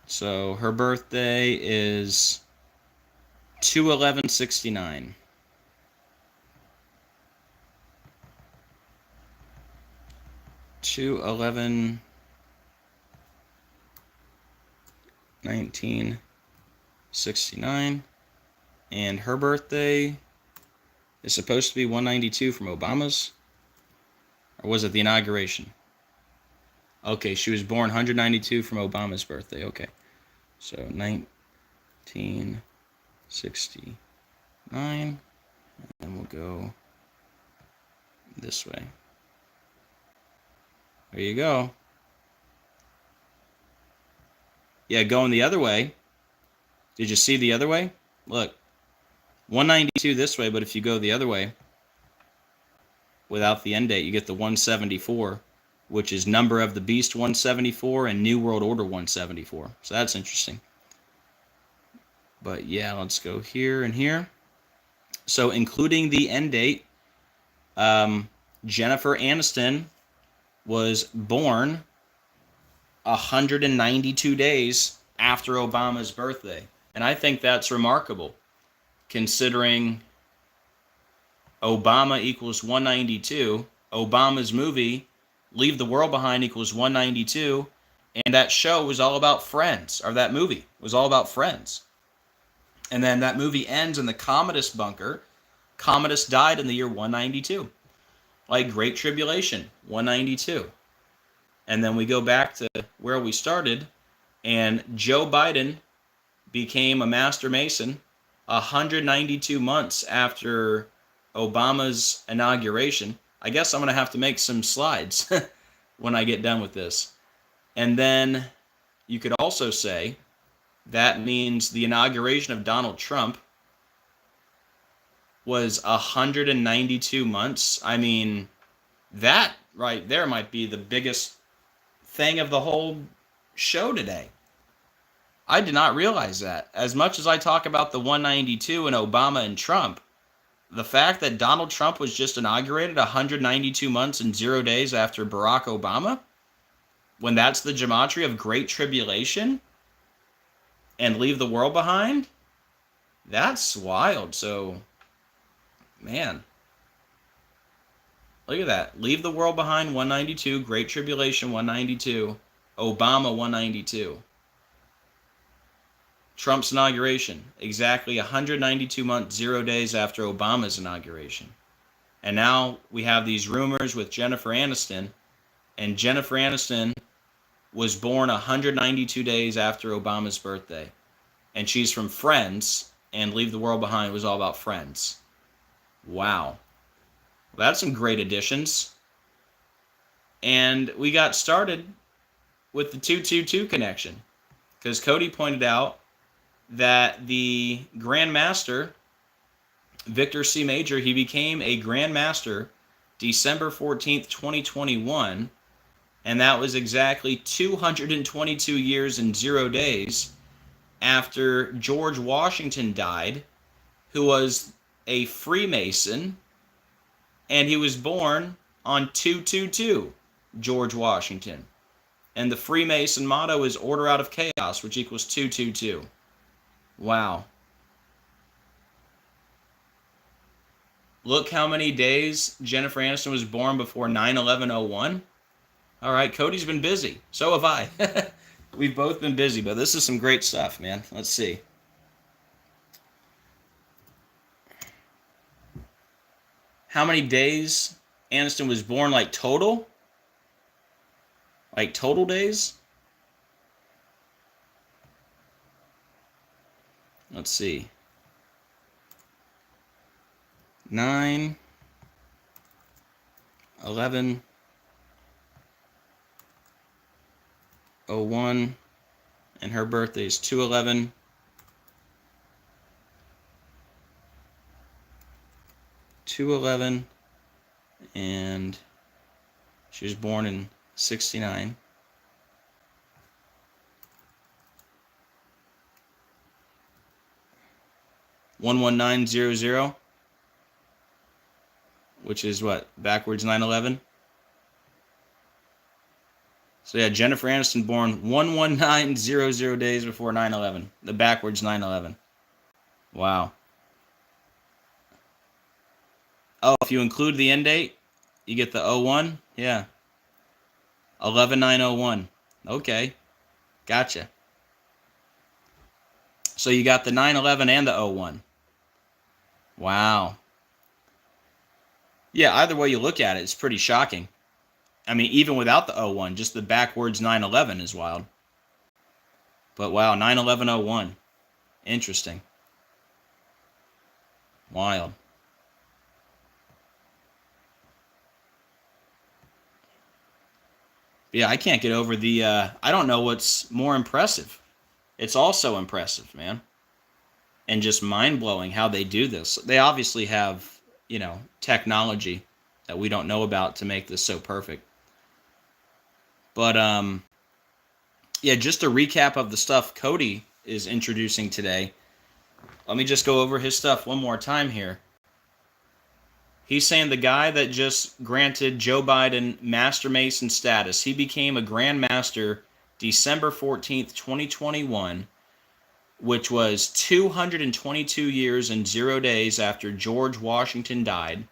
So her birthday is 2/11/69. To 1969, and her birthday is supposed to be 192 from Obama's, or was it the inauguration? Okay, she was born 192 from Obama's birthday. Okay, so 1969, and we'll go this way. There you go. Yeah, going the other way. Did you see the other way? Look, 192 this way, but if you go the other way, without the end date, you get the 174, which is Number of the Beast 174 and New World Order 174. So that's interesting. But yeah, let's go here and here. So including the end date, Jennifer Aniston was born 192 days after Obama's birthday. And I think that's remarkable, considering Obama equals 192, Obama's movie, Leave the World Behind, equals 192, and that show was all about friends, or that movie was all about friends. And then that movie ends in the Commodus bunker. Commodus died in the year 192. Like Great Tribulation, 192. And then we go back to where we started, and Joe Biden became a Master Mason 192 months after Obama's inauguration. I guess I'm going to have to make some slides when I get done with this. And then you could also say that means the inauguration of Donald Trump was 192 months. I mean, that right there might be the biggest thing of the whole show today. I did not realize that. As much as I talk about the 192 and Obama and Trump, the fact that Donald Trump was just inaugurated 192 months and 0 days after Barack Obama, when that's the gematria of Great Tribulation and Leave the World Behind, that's wild. So, man, look at that. Leave the World Behind, 192. Great Tribulation, 192. Obama, 192. Trump's inauguration, exactly 192 months, 0 days after Obama's inauguration. And now we have these rumors with Jennifer Aniston, and Jennifer Aniston was born 192 days after Obama's birthday. And she's from Friends, and Leave the World Behind was all about friends. Wow. Well, that's some great additions. And we got started with the 222 connection, because Cody pointed out that the Grandmaster, Victor C. Major, he became a Grandmaster December 14th, 2021, and that was exactly 222 years and 0 days after George Washington died, who was a Freemason, and he was born on 222, George Washington. And the Freemason motto is order out of chaos, which equals 222. Wow. Look how many days Jennifer Aniston was born before 9/11/01. All right, Cody's been busy. So have I. We've both been busy, but this is some great stuff, man. Let's see. How many days Aniston was born, like total? Like total days? Let's see. 9, 11, 01, and her birthday is 2/11. 2/11, and she was born in 69. (11900), which is what, backwards 9/11. So yeah, Jennifer Aniston born 11900 days before 9/11, the backwards 9/11. Wow. Oh, if you include the end date, you get the 01. Yeah. 11901. Okay. Gotcha. So you got the 9/11 and the 01. Wow. Yeah, either way you look at it, it's pretty shocking. I mean, even without the 01, just the backwards 9/11 is wild. But wow, 9/11/01. Interesting. Wild. Yeah, I can't get over the, I don't know what's more impressive. It's also impressive, man. And just mind-blowing how they do this. They obviously have, technology that we don't know about to make this so perfect. But, yeah, just a recap of the stuff Cody is introducing today. Let me just go over his stuff one more time here. He's saying the guy that just granted Joe Biden Master Mason status, he became a Grandmaster December 14th, 2021, which was 222 years and 0 days after George Washington died.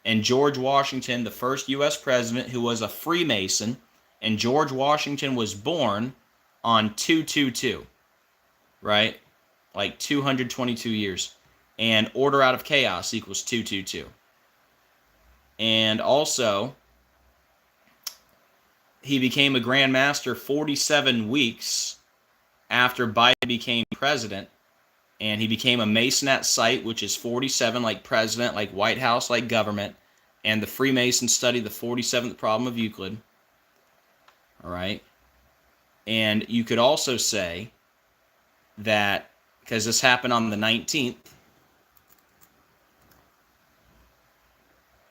And George Washington, the first U.S. president who was a Freemason, and George Washington was born on 222, right? Like 222 years. And order out of chaos equals 222. And also, he became a Grandmaster 47 weeks after Biden became president. And he became a Mason at sight, which is 47, like president, like White House, like government. And the Freemasons study the 47th problem of Euclid. All right. And you could also say that, because this happened on the 19th,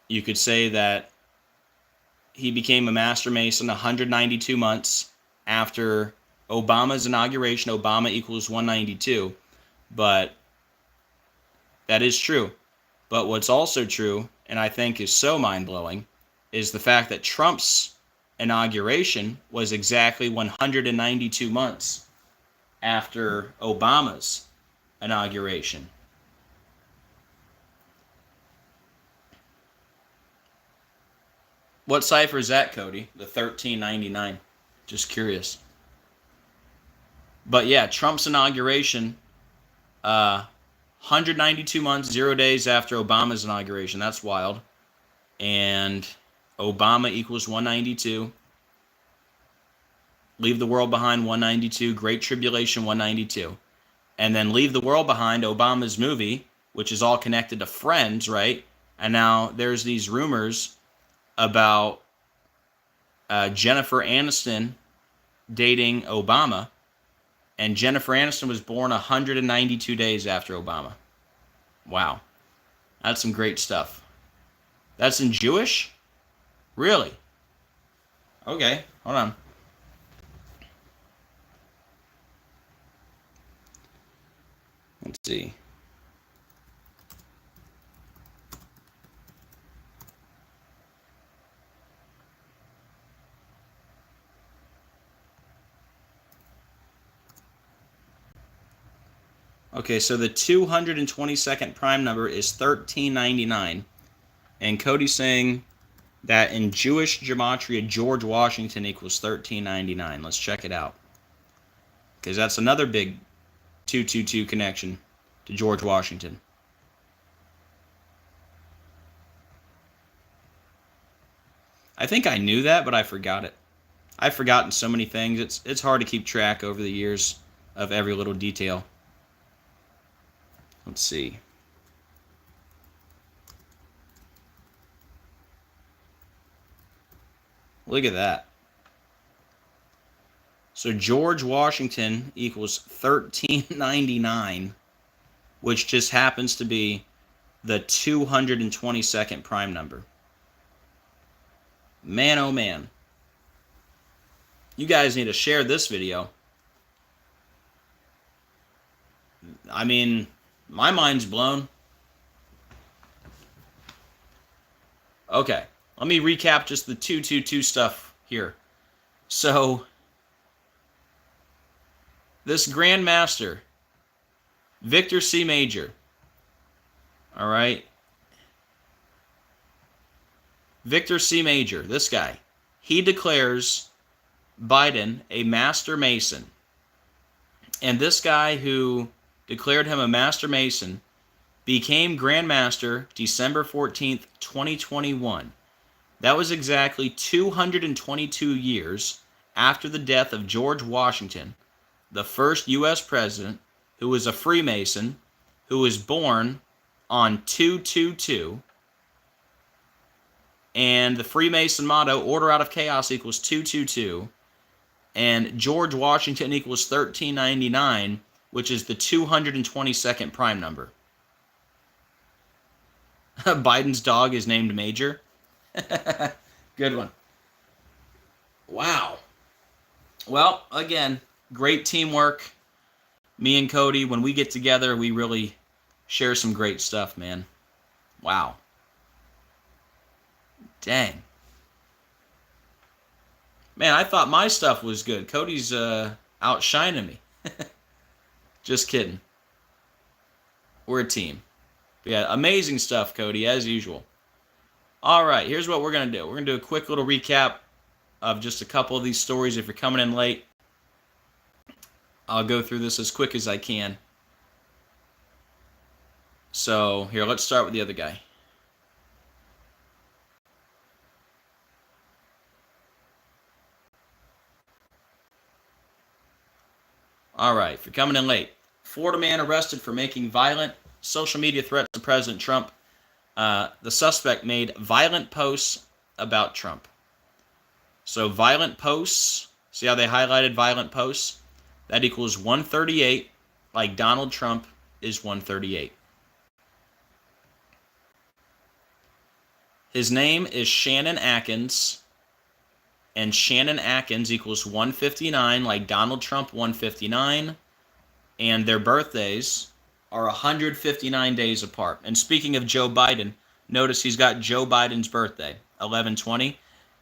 you could say that he became a Master Mason 192 months after Obama's inauguration. Obama equals 192. But that is true. But what's also true, and I think is so mind-blowing, is the fact that Trump's inauguration was exactly 192 months after Obama's inauguration. What cipher is that, Cody? The 1399. Just curious. But yeah, Trump's inauguration, 192 months, 0 days after Obama's inauguration. That's wild. And Obama equals 192. Leave the World Behind, 192. Great Tribulation, 192. And then Leave the World Behind, Obama's movie, which is all connected to Friends, right? And now there's these rumors about Jennifer Aniston dating Obama. And Jennifer Aniston was born 192 days after Obama. Wow. That's some great stuff. That's in Jewish? Really? Okay, hold on. Let's see. Okay, so the 222nd prime number is 1399. And Cody's saying that in Jewish gematria, George Washington equals 1399. Let's check it out. Because that's another big 222 connection to George Washington. I think I knew that, but I forgot it. I've forgotten so many things. It's hard to keep track over the years of every little detail. Let's see. Look at that. So George Washington equals 1399, which just happens to be the 222nd prime number. Man, oh man. You guys need to share this video. I mean, my mind's blown. Okay, let me recap just the 222 stuff here. So, this Grandmaster, Victor C. Major, all right? Victor C. Major, this guy, he declares Biden a master mason. And this guy who declared him a master mason became Grandmaster December 14th, 2021. That was exactly 222 years after the death of George Washington, the first U.S. president who was a Freemason, who was born on 222. And the Freemason motto, order out of chaos, equals 222. And George Washington equals 1399, which is the 222nd prime number. Biden's dog is named Major. Good one. Wow. Well, again, great teamwork. Me and Cody, when we get together, we really share some great stuff, man. Wow. Dang. Man, I thought my stuff was good. Cody's outshining me. Just kidding. We're a team. But yeah, amazing stuff, Cody, as usual. All right, here's what we're going to do. We're going to do a quick little recap of just a couple of these stories. If you're coming in late, I'll go through this as quick as I can. So, here, let's start with the other guy. All right, if you're coming in late, Florida man arrested for making violent social media threats to President Trump. The suspect made violent posts about Trump. So violent posts, see how they highlighted violent posts? That equals 138, like Donald Trump is 138. His name is Shannon Atkins, and Shannon Atkins equals 159, like Donald Trump 159, and their birthdays are 159 days apart. And speaking of Joe Biden, notice he's got Joe Biden's birthday, 11/20,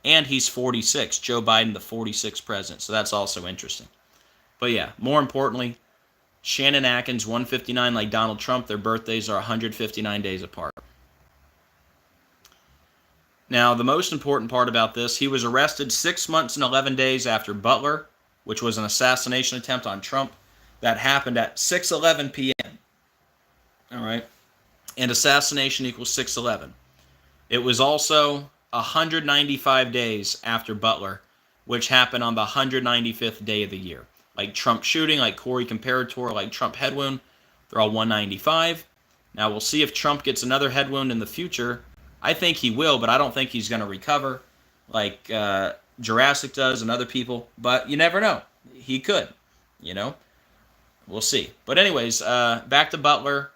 and he's 46, Joe Biden, the 46th president, so that's also interesting. But yeah, more importantly, Shannon Atkins, 159, like Donald Trump, their birthdays are 159 days apart. Now, the most important part about this, he was arrested 6 months and 11 days after Butler, which was an assassination attempt on Trump. That happened at 6:11 p.m. All right? And assassination equals 6:11. It was also 195 days after Butler, which happened on the 195th day of the year. Like Trump shooting, like Corey Comparator, like Trump head wound, they're all 195. Now, we'll see if Trump gets another head wound in the future. I think he will, but I don't think he's going to recover like Jurassic does and other people. But you never know. He could, you know. We'll see. But anyways, back to Butler.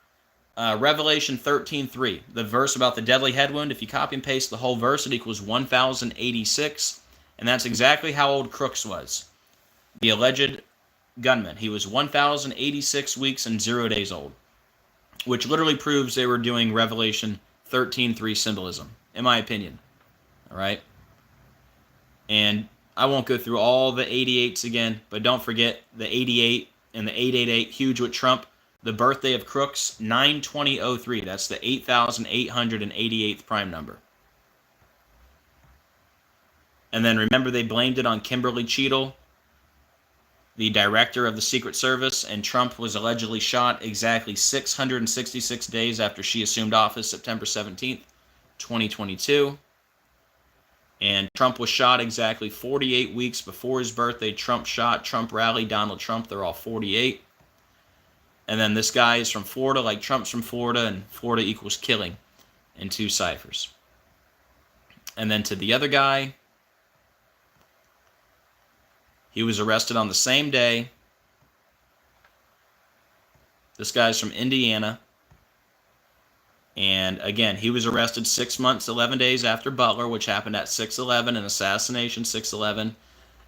Revelation 13:3, the verse about the deadly head wound. If you copy and paste the whole verse, it equals 1,086. And that's exactly how old Crooks was, the alleged gunman. He was 1,086 weeks and 0 days old, which literally proves they were doing Revelation 13:3 symbolism, in my opinion. All right? And I won't go through all the 88s again, but don't forget the 88 and the 888, huge with Trump. The birthday of Crooks, 9/20/03. That's the 8,888th prime number. And then remember, they blamed it on Kimberly Cheadle, the director of the Secret Service, and Trump was allegedly shot exactly 666 days after she assumed office, September 17th, 2022. And Trump was shot exactly 48 weeks before his birthday. Trump shot, Trump rally, Donald Trump, they're all 48. And then this guy is from Florida, like Trump's from Florida, and Florida equals killing in 2 ciphers. And then to the other guy, he was arrested on the same day. This guy's from Indiana. And again, he was arrested 6 months, 11 days after Butler, which happened at 6/11, an assassination 6/11.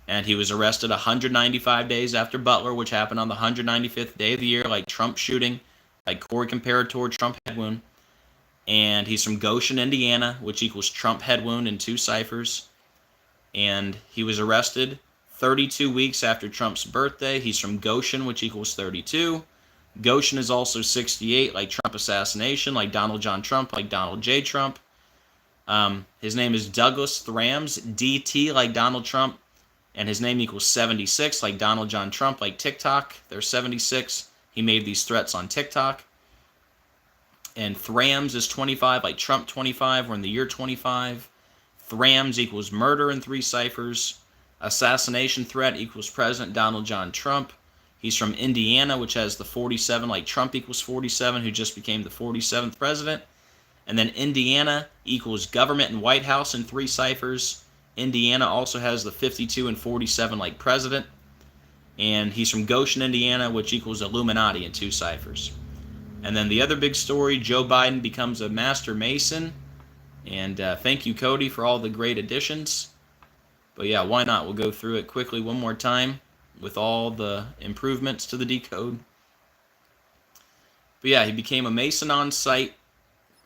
And he was arrested 195 days after Butler, which happened on the 195th day of the year, like Trump shooting, like Corey Comparator, Trump head wound. And he's from Goshen, Indiana, which equals Trump head wound in 2 ciphers. And he was arrested 32 weeks after Trump's birthday. He's from Goshen, which equals 32. Goshen is also 68, like Trump assassination, like Donald John Trump, like Donald J. Trump. His name is Douglas Thrams, DT, like Donald Trump. And his name equals 76, like Donald John Trump, like TikTok. They're 76. He made these threats on TikTok. And Thrams is 25, like Trump 25. We're in the year 25. Thrams equals murder in 3 ciphers. Assassination threat equals President Donald John Trump. He's from Indiana, which has the 47, like Trump equals 47, who just became the 47th president. And then Indiana equals government and White House in 3 ciphers. Indiana also has the 52 and 47, like president. And he's from Goshen, Indiana, which equals Illuminati in 2 ciphers. And then the other big story, Joe Biden becomes a master Mason. And thank you, Cody, for all the great additions. But yeah, why not? We'll go through it quickly one more time with all the improvements to the decode. But yeah, he became a Mason on site,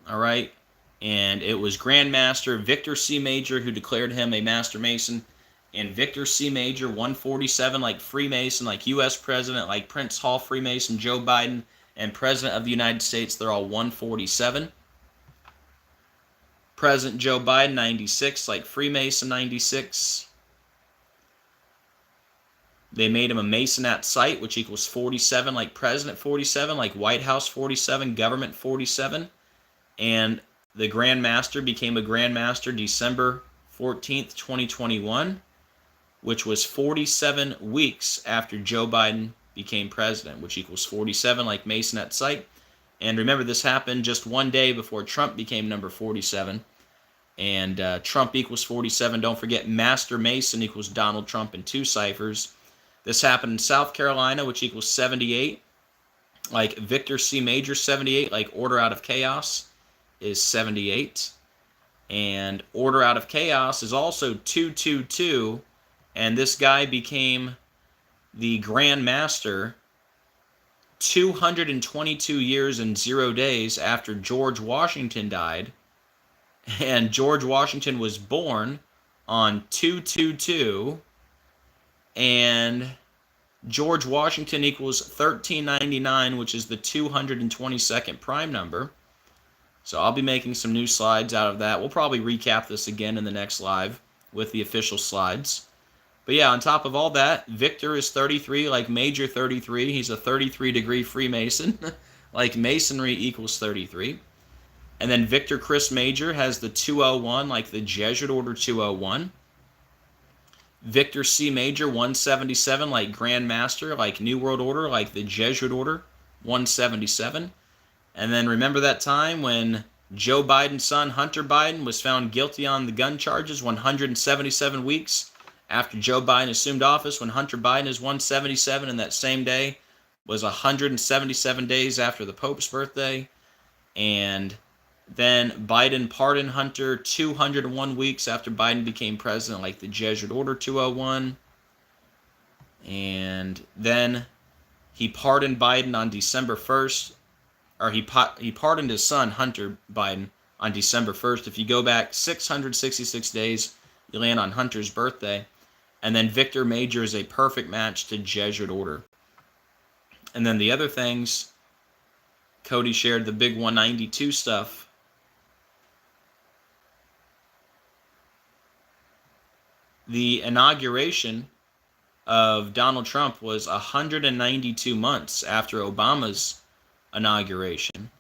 all right? And it was Grandmaster Victor C. Major who declared him a Master Mason. And Victor C. Major, 147, like Freemason, like U.S. President, like Prince Hall Freemason, Joe Biden, and President of the United States, they're all 147. President Joe Biden, 96, like Freemason, 96. They made him a Mason at sight, which equals 47, like President 47, like White House 47, Government 47. And the Grandmaster became a Grandmaster December 14th, 2021, which was 47 weeks after Joe Biden became president, which equals 47, like Mason at sight. And remember, this happened just 1 day before Trump became number 47. And Trump equals 47. Don't forget, Master Mason equals Donald Trump in 2 ciphers. This happened in South Carolina, which equals 78. Like Victor C. Major, 78. Like Order Out of Chaos is 78. And Order Out of Chaos is also 222. And this guy became the Grand Master 222 years and 0 days after George Washington died. And George Washington was born on 222. And George Washington equals 1399, which is the 222nd prime number. So I'll be making some new slides out of that. We'll probably recap this again in the next live with the official slides. But yeah, on top of all that, Victor is 33, like Major 33. He's a 33-degree Freemason, like Masonry equals 33. And then Victor Chris Major has the 201, like the Jesuit Order 201. Victor C. Major, 177, like Grandmaster, like New World Order, like the Jesuit Order, 177. And then remember that time when Joe Biden's son, Hunter Biden, was found guilty on the gun charges 177 weeks after Joe Biden assumed office, when Hunter Biden is 177, and that same day was 177 days after the Pope's birthday. And then Biden pardoned Hunter 201 weeks after Biden became president, like the Jesuit Order 201. And then he pardoned Biden on December 1st, or he pardoned his son, Hunter Biden, on December 1st. If you go back 666 days, you land on Hunter's birthday. And then Victor Major is a perfect match to Jesuit Order. And then the other things Cody shared the big 192 stuff. The inauguration of Donald Trump was 192 months after Obama's inauguration,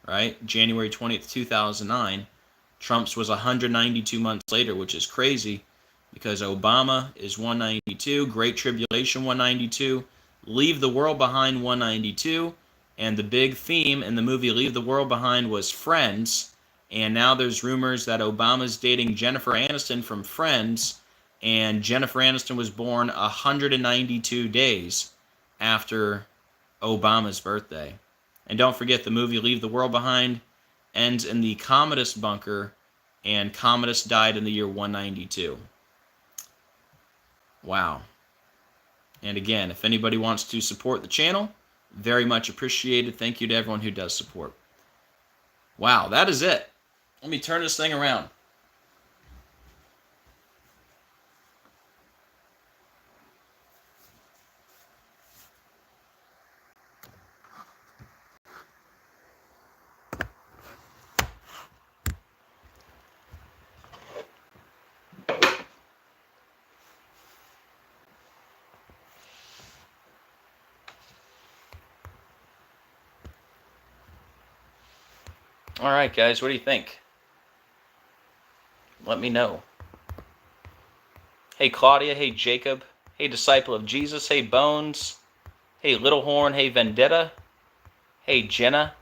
right? January 20th, 2009. Trump's was 192 months later, which is crazy because Obama is 192, Great Tribulation 192, Leave the World Behind 192, and the big theme in the movie Leave the World Behind was Friends, and now there's rumors that Obama's dating Jennifer Aniston from Friends, and Jennifer Aniston was born 192 days after Obama's birthday. And don't forget, the movie Leave the World Behind ends in the Commodus bunker, and Commodus died in the year 192. Wow. And again, if anybody wants to support the channel, very much appreciated. Thank you to everyone who does support. Wow, that is it. Let me turn this thing around. All right, guys, what do you think? Let me know. Hey, Claudia. Hey, Jacob. Hey, Disciple of Jesus. Hey, Bones. Hey, Little Horn. Hey, Vendetta. Hey, Jenna.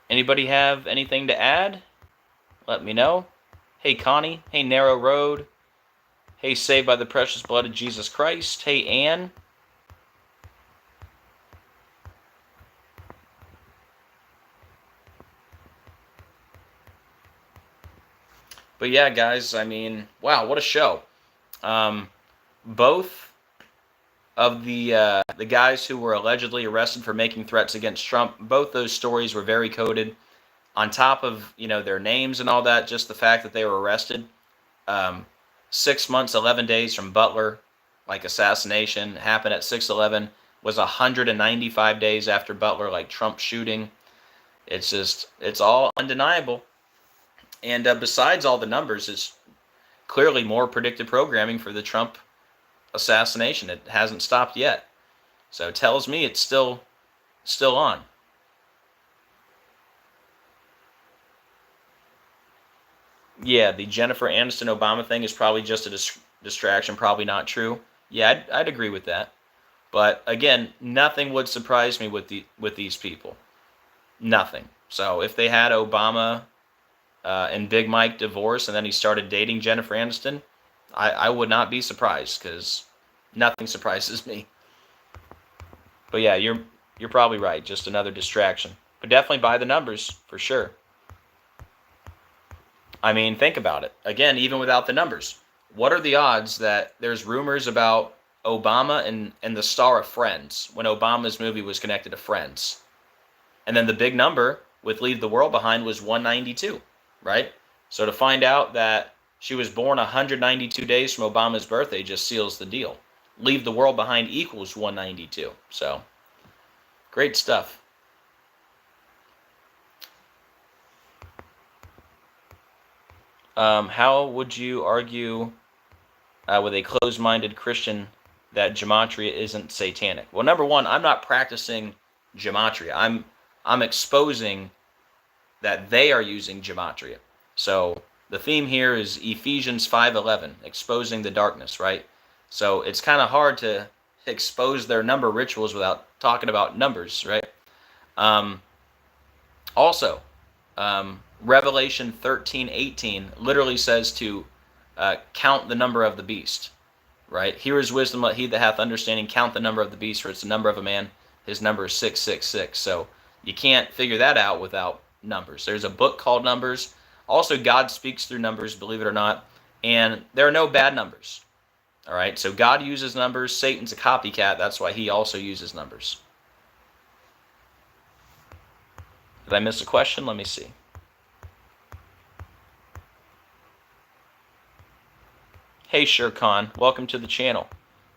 Anybody have anything to add? Let me know. Hey, Connie. Hey, Narrow Road. Hey, Saved by the Precious Blood of Jesus Christ. Hey, Ann. But yeah, guys, I mean, wow, what a show. Both of the guys who were allegedly arrested for making threats against Trump, both those stories were very coded. On top of, their names and all that, just the fact that they were arrested. 6 months, 11 days from Butler, like assassination, happened at 6/11, was 195 days after Butler, like Trump shooting. It's all undeniable. And besides all the numbers, it's clearly more predictive programming for the Trump assassination. It hasn't stopped yet. So it tells me it's still on. Yeah, the Jennifer Aniston Obama thing is probably just a distraction, probably not true. Yeah, I'd agree with that. But again, nothing would surprise me with these people. Nothing. So if they had Obama and Big Mike divorce and then he started dating Jennifer Aniston, I would not be surprised because nothing surprises me. But yeah, you're probably right. Just another distraction. But definitely buy the numbers for sure. I mean, think about it. Again, even without the numbers, what are the odds that there's rumors about Obama and the star of Friends when Obama's movie was connected to Friends? And then the big number with Leave the World Behind was 192, right? So to find out that she was born 192 days from Obama's birthday just seals the deal. Leave the World Behind equals 192. So, great stuff. How would you argue with a closed-minded Christian that gematria isn't satanic? Well, number one, I'm not practicing gematria. I'm exposing that they are using gematria. So the theme here is Ephesians 5:11, exposing the darkness, right? So it's kind of hard to expose their number rituals without talking about numbers, right? Also, Revelation 13:18 literally says to count the number of the beast, right? Here is wisdom, let he that hath understanding count the number of the beast, for it's the number of a man. His number is 666. So you can't figure that out without numbers. There's a book called Numbers. Also, God speaks through numbers, believe it or not. And there are no bad numbers. All right, so God uses numbers. Satan's a copycat. That's why he also uses numbers. Did I miss a question? Let me see. Hey, Sher Khan. Welcome to the channel.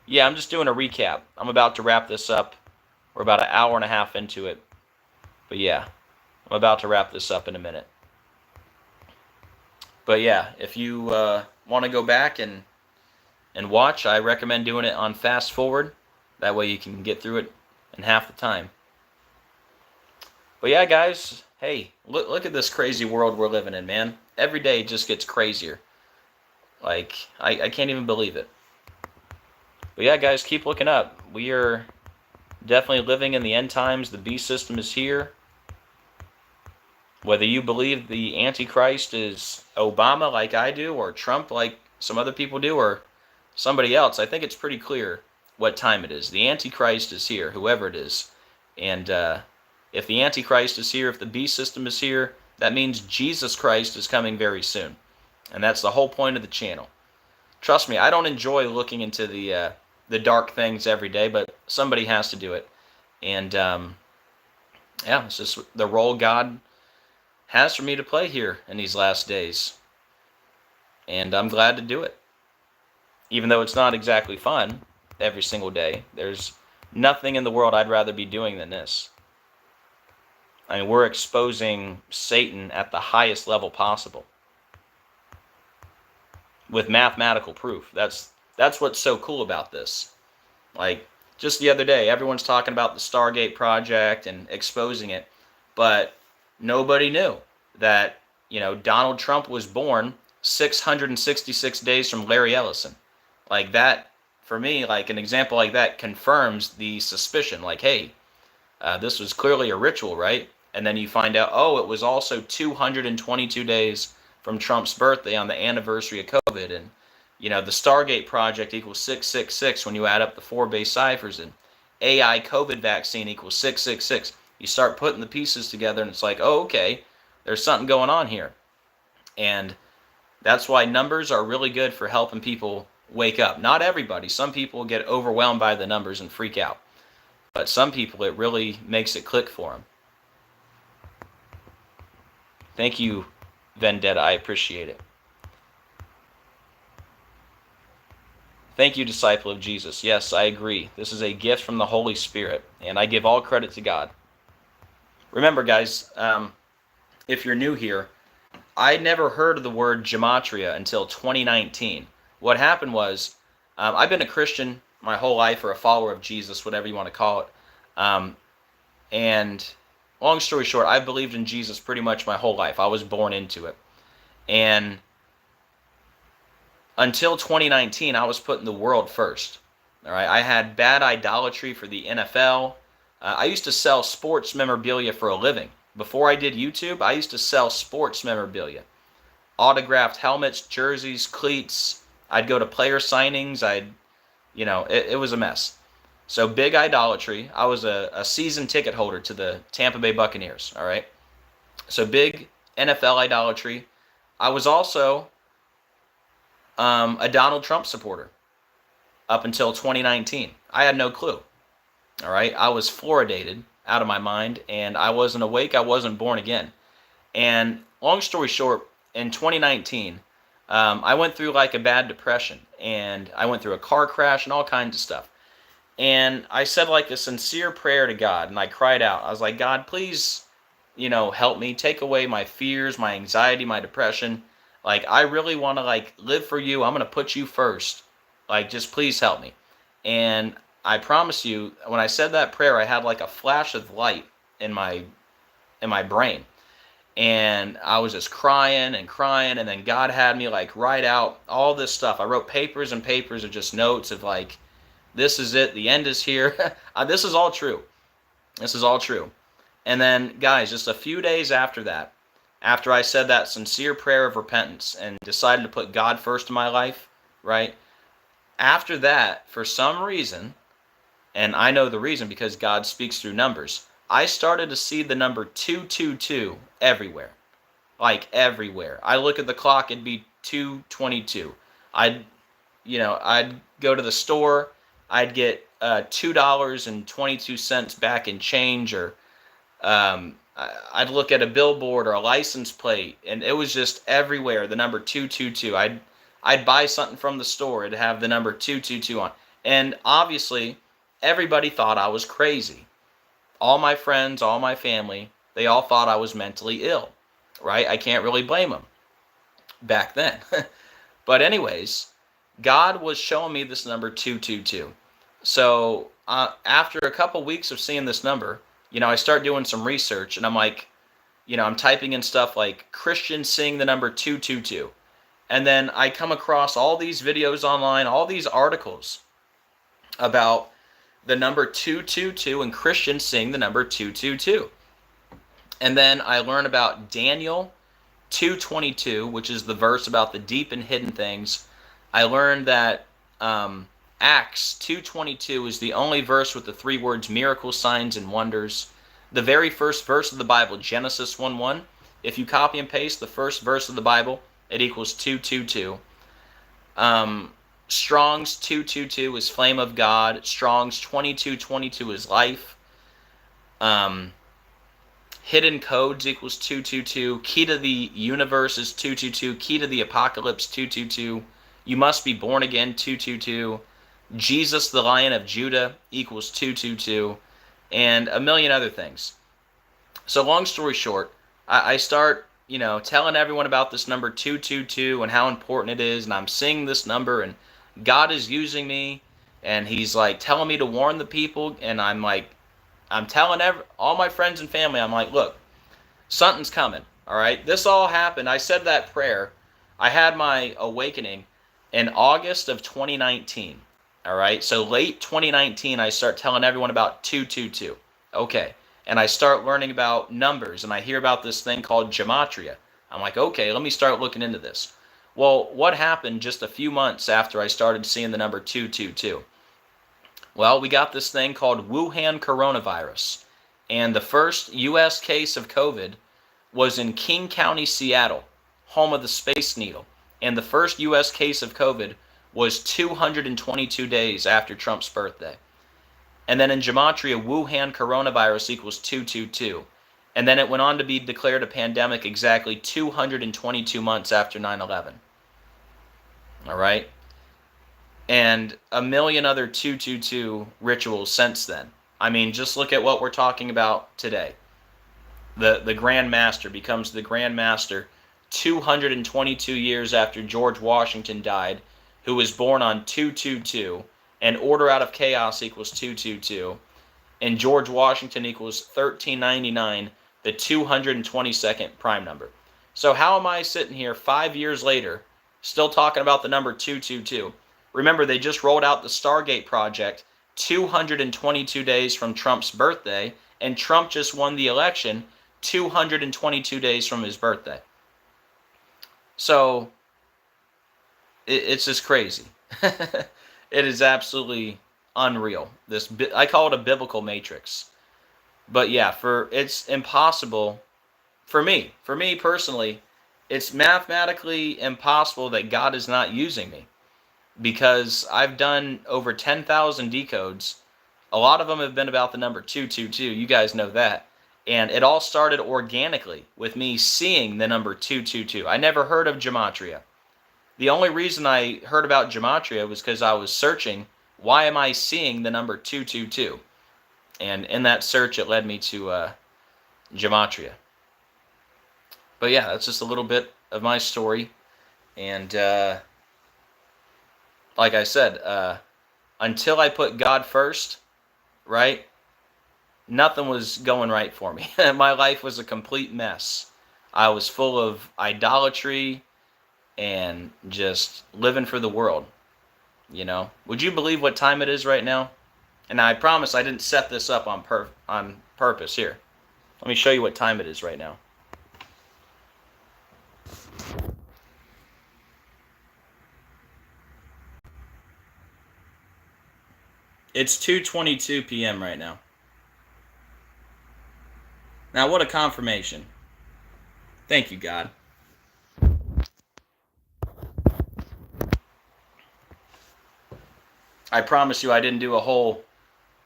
Yeah, I'm just doing a recap. I'm about to wrap this up We're about an hour and a half into it. But yeah, I'm about to wrap this up in a minute. But yeah, if you want to go back and watch, I recommend doing it on fast forward. That way you can get through it in half the time. But yeah, guys, hey, look at this crazy world we're living in, man. Every day just gets crazier. Like, I can't even believe it. But yeah, guys, keep looking up. We are definitely living in the end times. The beast system is here. Whether you believe the Antichrist is Obama like I do, or Trump like some other people do, or somebody else, I think it's pretty clear what time it is. The Antichrist is here, whoever it is. And if the Antichrist is here, if the beast system is here, that means Jesus Christ is coming very soon. And that's the whole point of the channel. Trust me, I don't enjoy looking into the dark things every day, but somebody has to do it. And yeah, it's just the role God has for me to play here in these last days. And I'm glad to do it. Even though it's not exactly fun every single day. There's nothing in the world I'd rather be doing than this. I mean, we're exposing Satan at the highest level possible. With mathematical proof. That's what's so cool about this. Like, just the other day, everyone's talking about the Stargate project and exposing it. But nobody knew that, Donald Trump was born 666 days from Larry Ellison. Like that, for me, like an example like that confirms the suspicion. Like, hey, this was clearly a ritual, right? And then you find out, oh, it was also 222 days from Trump's birthday on the anniversary of COVID. And, the Stargate project equals 666 when you add up the 4 base ciphers. And AI COVID vaccine equals 666. You start putting the pieces together and it's like, oh, okay, there's something going on here. And that's why numbers are really good for helping people wake up. Not everybody. Some people get overwhelmed by the numbers and freak out. But some people, it really makes it click for them. Thank you, Vendetta. I appreciate it. Thank you, disciple of Jesus. Yes, I agree. This is a gift from the Holy Spirit, and I give all credit to God. Remember, guys, if you're new here, I never heard of the word gematria until 2019. What happened was, I've been a Christian my whole life, or a follower of Jesus, whatever you want to call it. And long story short, I've believed in Jesus pretty much my whole life. I was born into it. And until 2019, I was putting the world first. All right, I had bad idolatry for the NFL. I used to sell sports memorabilia for a living. Before I did YouTube, I used to sell sports memorabilia. Autographed helmets, jerseys, cleats. I'd go to player signings. It was a mess. So big idolatry. I was a season ticket holder to the Tampa Bay Buccaneers. All right. So big NFL idolatry. I was also a Donald Trump supporter up until 2019. I had no clue. All right. I was fluoridated out of my mind, and I wasn't awake. I wasn't born again. And long story short, in 2019, I went through like a bad depression, and I went through a car crash and all kinds of stuff. And I said like a sincere prayer to God, and I cried out. I was like, God, please, help me, take away my fears, my anxiety, my depression. Like, I really want to like live for you. I'm going to put you first. Like, just please help me. And I promise you, when I said that prayer, I had like a flash of light in my brain. And I was just crying, and then God had me like write out all this stuff. I wrote papers and papers of just notes of like, this is it, the end is here. This is all true. This is all true. And then, guys, just a few days after that, after I said that sincere prayer of repentance and decided to put God first in my life, right? After that, for some reason, and I know the reason because God speaks through numbers, I started to see the number 222 everywhere. Like everywhere. I look at the clock, it'd be 2:22. I'd go to the store, I'd get $2.22 back in change, or I'd look at a billboard or a license plate, and it was just everywhere, the number 222. I'd buy something from the store, it'd have the number 222 on. And obviously, everybody thought I was crazy. all my friends, all my family, they all thought I was mentally ill, right? I can't really blame them back then. But anyways, God was showing me this number 222. So after a couple weeks of seeing this number, I start doing some research, and I'm like, I'm typing in stuff like Christians seeing the number 222. And then I come across all these videos online, all these articles about the number 222 and Christians seeing the number 222. And then I learn about Daniel 2:22, which is the verse about the deep and hidden things. I learned that Acts 2:22 is the only verse with the three words miracles, signs, and wonders. The very first verse of the Bible, Genesis 1:1, if you copy and paste the first verse of the Bible, it equals 222. Strong's 222 is flame of God. Strong's 2222 is life. Hidden codes equals 222. Key to the universe is 222. Key to the apocalypse 222. You must be born again 222. Jesus the Lion of Judah equals 222. And a million other things. So long story short, I start, telling everyone about this number 222 and how important it is, and I'm seeing this number, and God is using me, and He's like telling me to warn the people, and I'm telling all my friends and family, I'm like, look, something's coming, all right? This all happened. I said that prayer. I had my awakening in August of 2019, all right? So late 2019, I start telling everyone about 222. Okay. And I start learning about numbers, and I hear about this thing called gematria. I'm like, okay, let me start looking into this. Well, what happened just a few months after I started seeing the number 222? Well, we got this thing called Wuhan coronavirus, and the first U.S. case of COVID was in King County, Seattle, home of the Space Needle, and the first U.S. case of COVID was 222 days after Trump's birthday. And then in gematria, Wuhan coronavirus equals 222. And then it went on to be declared a pandemic exactly 222 months after 9/11. All right? And a million other 222 rituals since then. I mean, just look at what we're talking about today. The Grandmaster becomes the Grandmaster 222 years after George Washington died, who was born on 222. And order out of chaos equals 222. And George Washington equals 1399, the 222nd prime number. So how am I sitting here 5 years later, still talking about the number 222? Remember, they just rolled out the Stargate project 222 days from Trump's birthday, and Trump just won the election 222 days from his birthday. So, it's just crazy. It is absolutely unreal. I call it a biblical matrix. But yeah, it's impossible for me personally. It's mathematically impossible that God is not using me, because I've done over 10,000 decodes. A lot of them have been about the number 222. You guys know that. And it all started organically with me seeing the number 222. I never heard of gematria. The only reason I heard about gematria was because I was searching, why am I seeing the number 222? And in that search, it led me to gematria. But yeah, that's just a little bit of my story. And like I said, until I put God first, right, nothing was going right for me. My life was a complete mess. I was full of idolatry and just living for the world, Would you believe what time it is right now? And I promise I didn't set this up on purpose. Here, let me show you what time it is right now. It's 2:22 p.m. right now. Now, what a confirmation. Thank you, God. I promise you I didn't do a whole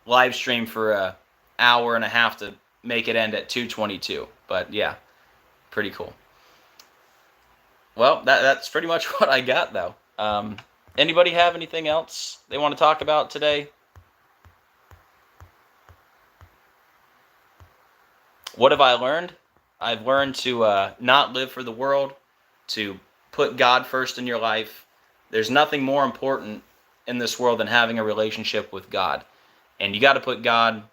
live stream for an hour and a half to make it end at 2:22. But yeah, pretty cool. Well, that's pretty much what I got, though. Anybody have anything else they want to talk about today? What have I learned? I've learned to not live for the world, to put God first in your life. There's nothing more important in this world than having a relationship with God. And you got to put God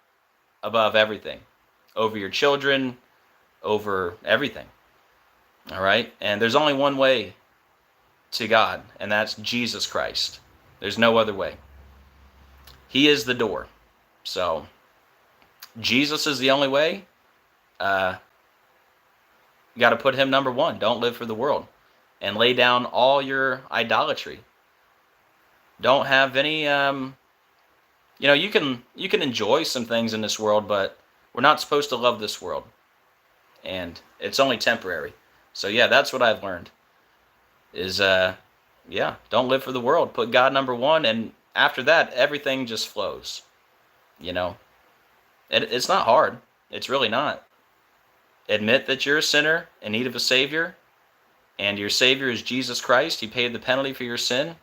above everything, over your children, over everything. All right? And there's only one way to God, and that's Jesus Christ. There's no other way. He is the door. So, Jesus is the only way. You got to put him number one. Don't live for the world. And lay down all your idolatry. Don't have any, you can enjoy some things in this world, but we're not supposed to love this world. And it's only temporary. So yeah, that's what I've learned. Is, don't live for the world. Put God number one, and after that, everything just flows. It's not hard. It's really not. Admit that you're a sinner in need of a Savior, and your Savior is Jesus Christ. He paid the penalty for your sin,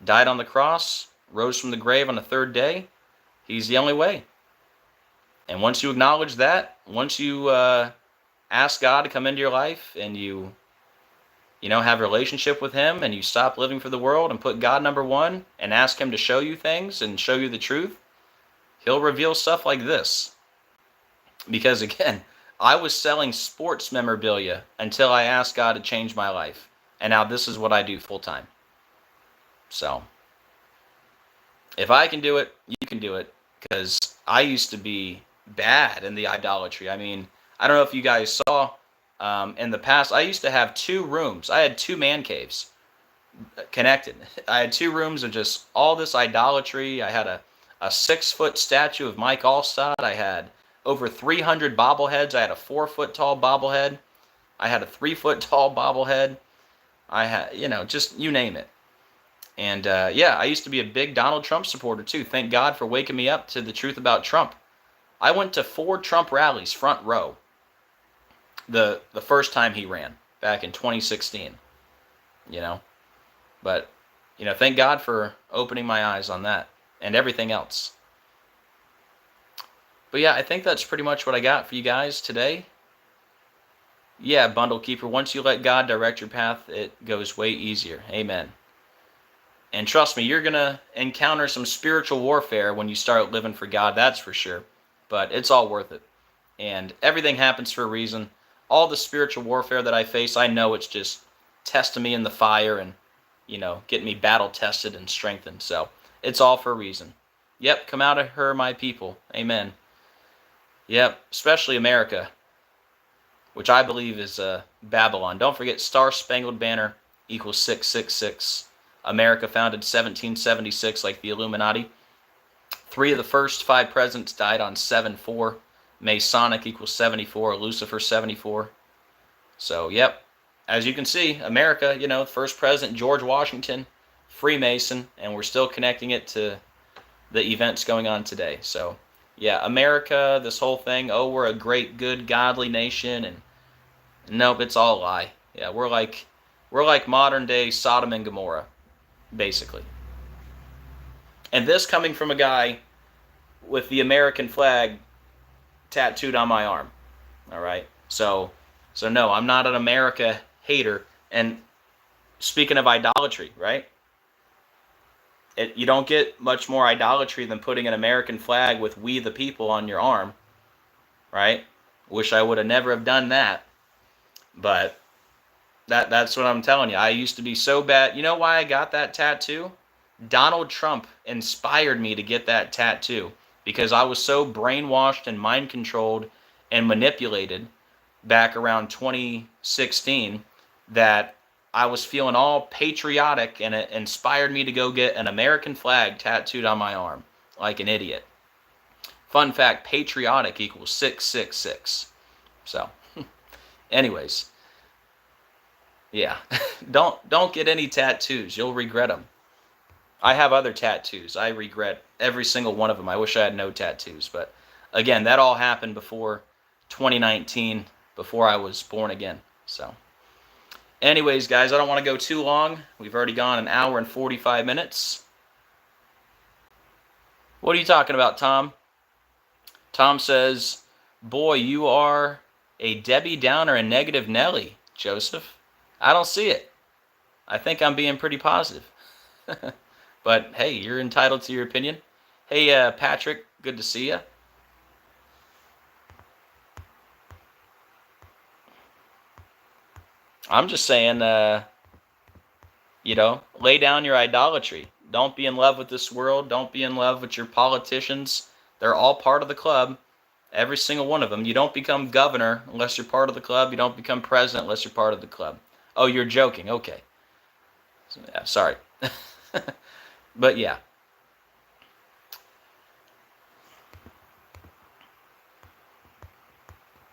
died on the cross, rose from the grave on the third day. He's the only way. And once you acknowledge that, once you ask God to come into your life, and you have a relationship with him, and you stop living for the world and put God number one and ask him to show you things and show you the truth, he'll reveal stuff like this. Because again, I was selling sports memorabilia until I asked God to change my life. And now this is what I do full time. So, if I can do it, you can do it. Because I used to be bad in the idolatry. I mean, I don't know if you guys saw in the past, I used to have 2 rooms. I had 2 man caves connected. I had 2 rooms of just all this idolatry. I had a 6-foot statue of Mike Allstott. I had over 300 bobbleheads. I had a 4-foot tall bobblehead. I had a 3-foot tall bobblehead. I had, just you name it. And I used to be a big Donald Trump supporter too. Thank God for waking me up to the truth about Trump. I went to 4 Trump rallies, front row, the first time he ran, back in 2016. But, thank God for opening my eyes on that and everything else. But yeah, I think that's pretty much what I got for you guys today. Yeah, Bundle Keeper, once you let God direct your path, it goes way easier. Amen. And trust me, you're going to encounter some spiritual warfare when you start living for God, that's for sure. But it's all worth it. And everything happens for a reason. All the spiritual warfare that I face, I know it's just testing me in the fire and, getting me battle tested and strengthened. So it's all for a reason. Yep, come out of her, my people. Amen. Yep, especially America, which I believe is Babylon. Don't forget, Star Spangled Banner equals 666. America founded 1776 like the Illuminati. 3 of the first 5 presidents died on 7/4. Masonic equals 74. Lucifer 74. So, yep. As you can see, America, first president George Washington, Freemason, and we're still connecting it to the events going on today. So, yeah, America, this whole thing, we're a great, good, godly nation, and nope, it's all a lie. Yeah, we're like modern day Sodom and Gomorrah, basically. And this coming from a guy with the American flag tattooed on my arm. All right? So no, I'm not an America hater. And speaking of idolatry, right? You don't get much more idolatry than putting an American flag with "We the People" on your arm, right? Wish I would have never have done that. But that's what I'm telling you. I used to be so bad. You know why I got that tattoo? Donald Trump inspired me to get that tattoo because I was so brainwashed and mind controlled and manipulated back around 2016 that I was feeling all patriotic, and it inspired me to go get an American flag tattooed on my arm like an idiot. Fun fact, patriotic equals 666. So, anyways, yeah, don't get any tattoos. You'll regret them. I have other tattoos. I regret every single one of them. I wish I had no tattoos. But again, that all happened before 2019, before I was born again. So, anyways, guys, I don't want to go too long. We've already gone 1 hour and 45 minutes. What are you talking about, Tom? Tom says, Boy, you are a Debbie Downer and negative Nelly, Joseph. I don't see it. I think I'm being pretty positive. But hey, you're entitled to your opinion. Hey, Patrick, good to see you. I'm just saying, lay down your idolatry. Don't be in love with this world. Don't be in love with your politicians. They're all part of the club. Every single one of them. You don't become governor unless you're part of the club. You don't become president unless you're part of the club. Oh, you're joking. Okay. Yeah, sorry. But yeah.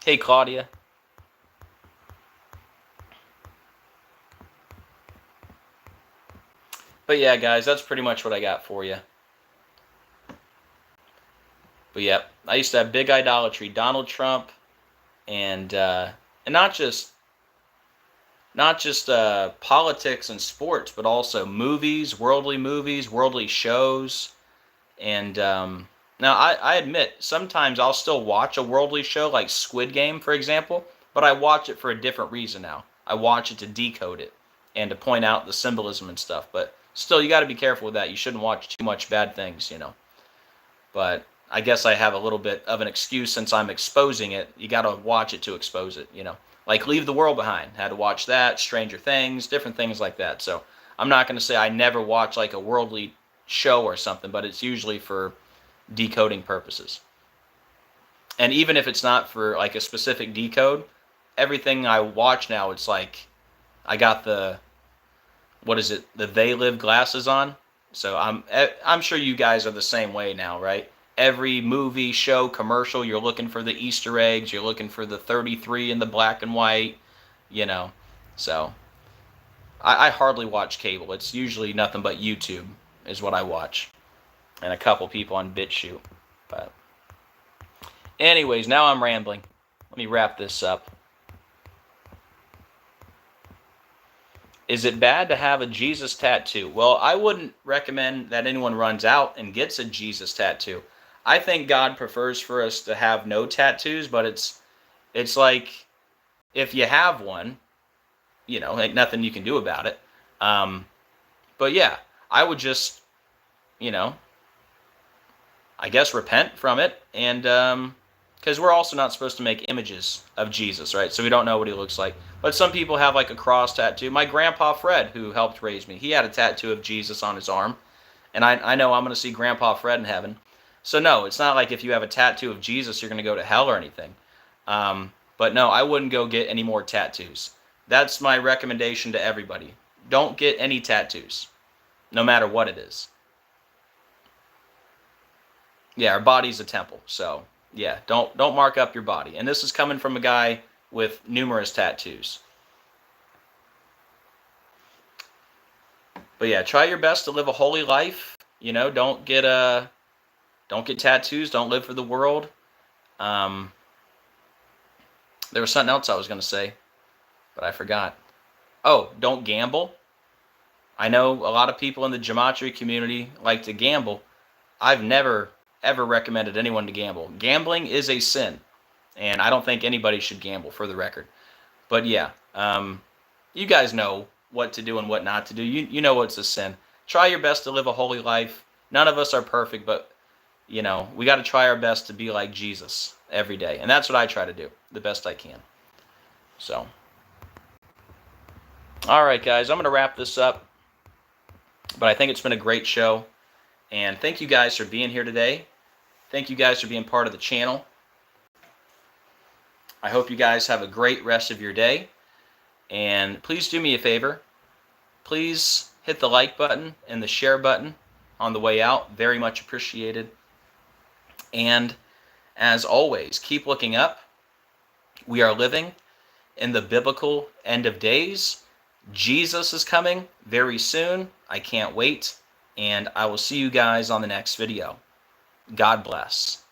Hey, Claudia. But yeah, guys, that's pretty much what I got for you. But yeah, I used to have big idolatry. Donald Trump, and not just politics and sports, but also movies, worldly shows. And now I admit, sometimes I'll still watch a worldly show like Squid Game, for example, but I watch it for a different reason now. I watch it to decode it and to point out the symbolism and stuff. But still, you got to be careful with that. You shouldn't watch too much bad things, But I guess I have a little bit of an excuse since I'm exposing it. You got to watch it to expose it, Like Leave the World Behind. Had to watch that, Stranger Things, different things like that. So I'm not going to say I never watch like a worldly show or something, but it's usually for decoding purposes. And even if it's not for like a specific decode, everything I watch now, it's like I got the They Live glasses on. So I'm sure you guys are the same way now, right? Every movie, show, commercial, you're looking for the Easter eggs, you're looking for the 33 in the black and white, So I hardly watch cable. It's usually nothing but YouTube is what I watch. And a couple people on BitChute. But anyways, now I'm rambling. Let me wrap this up. Is it bad to have a Jesus tattoo? Well, I wouldn't recommend that anyone runs out and gets a Jesus tattoo. I think God prefers for us to have no tattoos, but it's like if you have one, like nothing you can do about it. But yeah, I would just, I guess repent from it, and because we're also not supposed to make images of Jesus, right? So we don't know what he looks like. But some people have like a cross tattoo. My grandpa Fred, who helped raise me, he had a tattoo of Jesus on his arm, and I know I'm going to see Grandpa Fred in heaven. So no, it's not like if you have a tattoo of Jesus, you're going to go to hell or anything. But no, I wouldn't go get any more tattoos. That's my recommendation to everybody. Don't get any tattoos, no matter what it is. Yeah, our body's a temple, so yeah, don't mark up your body. And this is coming from a guy with numerous tattoos. But yeah, try your best to live a holy life. Don't get tattoos. Don't live for the world. There was something else I was going to say, but I forgot. Oh, don't gamble. I know a lot of people in the gematria community like to gamble. I've never, ever recommended anyone to gamble. Gambling is a sin, and I don't think anybody should gamble, for the record. But yeah, you guys know what to do and what not to do. You know what's a sin. Try your best to live a holy life. None of us are perfect, but we got to try our best to be like Jesus every day. And that's what I try to do, the best I can. So, all right, guys, I'm going to wrap this up. But I think it's been a great show. And thank you guys for being here today. Thank you guys for being part of the channel. I hope you guys have a great rest of your day. And please do me a favor. Please hit the like button and the share button on the way out. Very much appreciated. And as always, keep looking up. We are living in the biblical end of days. Jesus is coming very soon. I can't wait. And I will see you guys on the next video. God bless.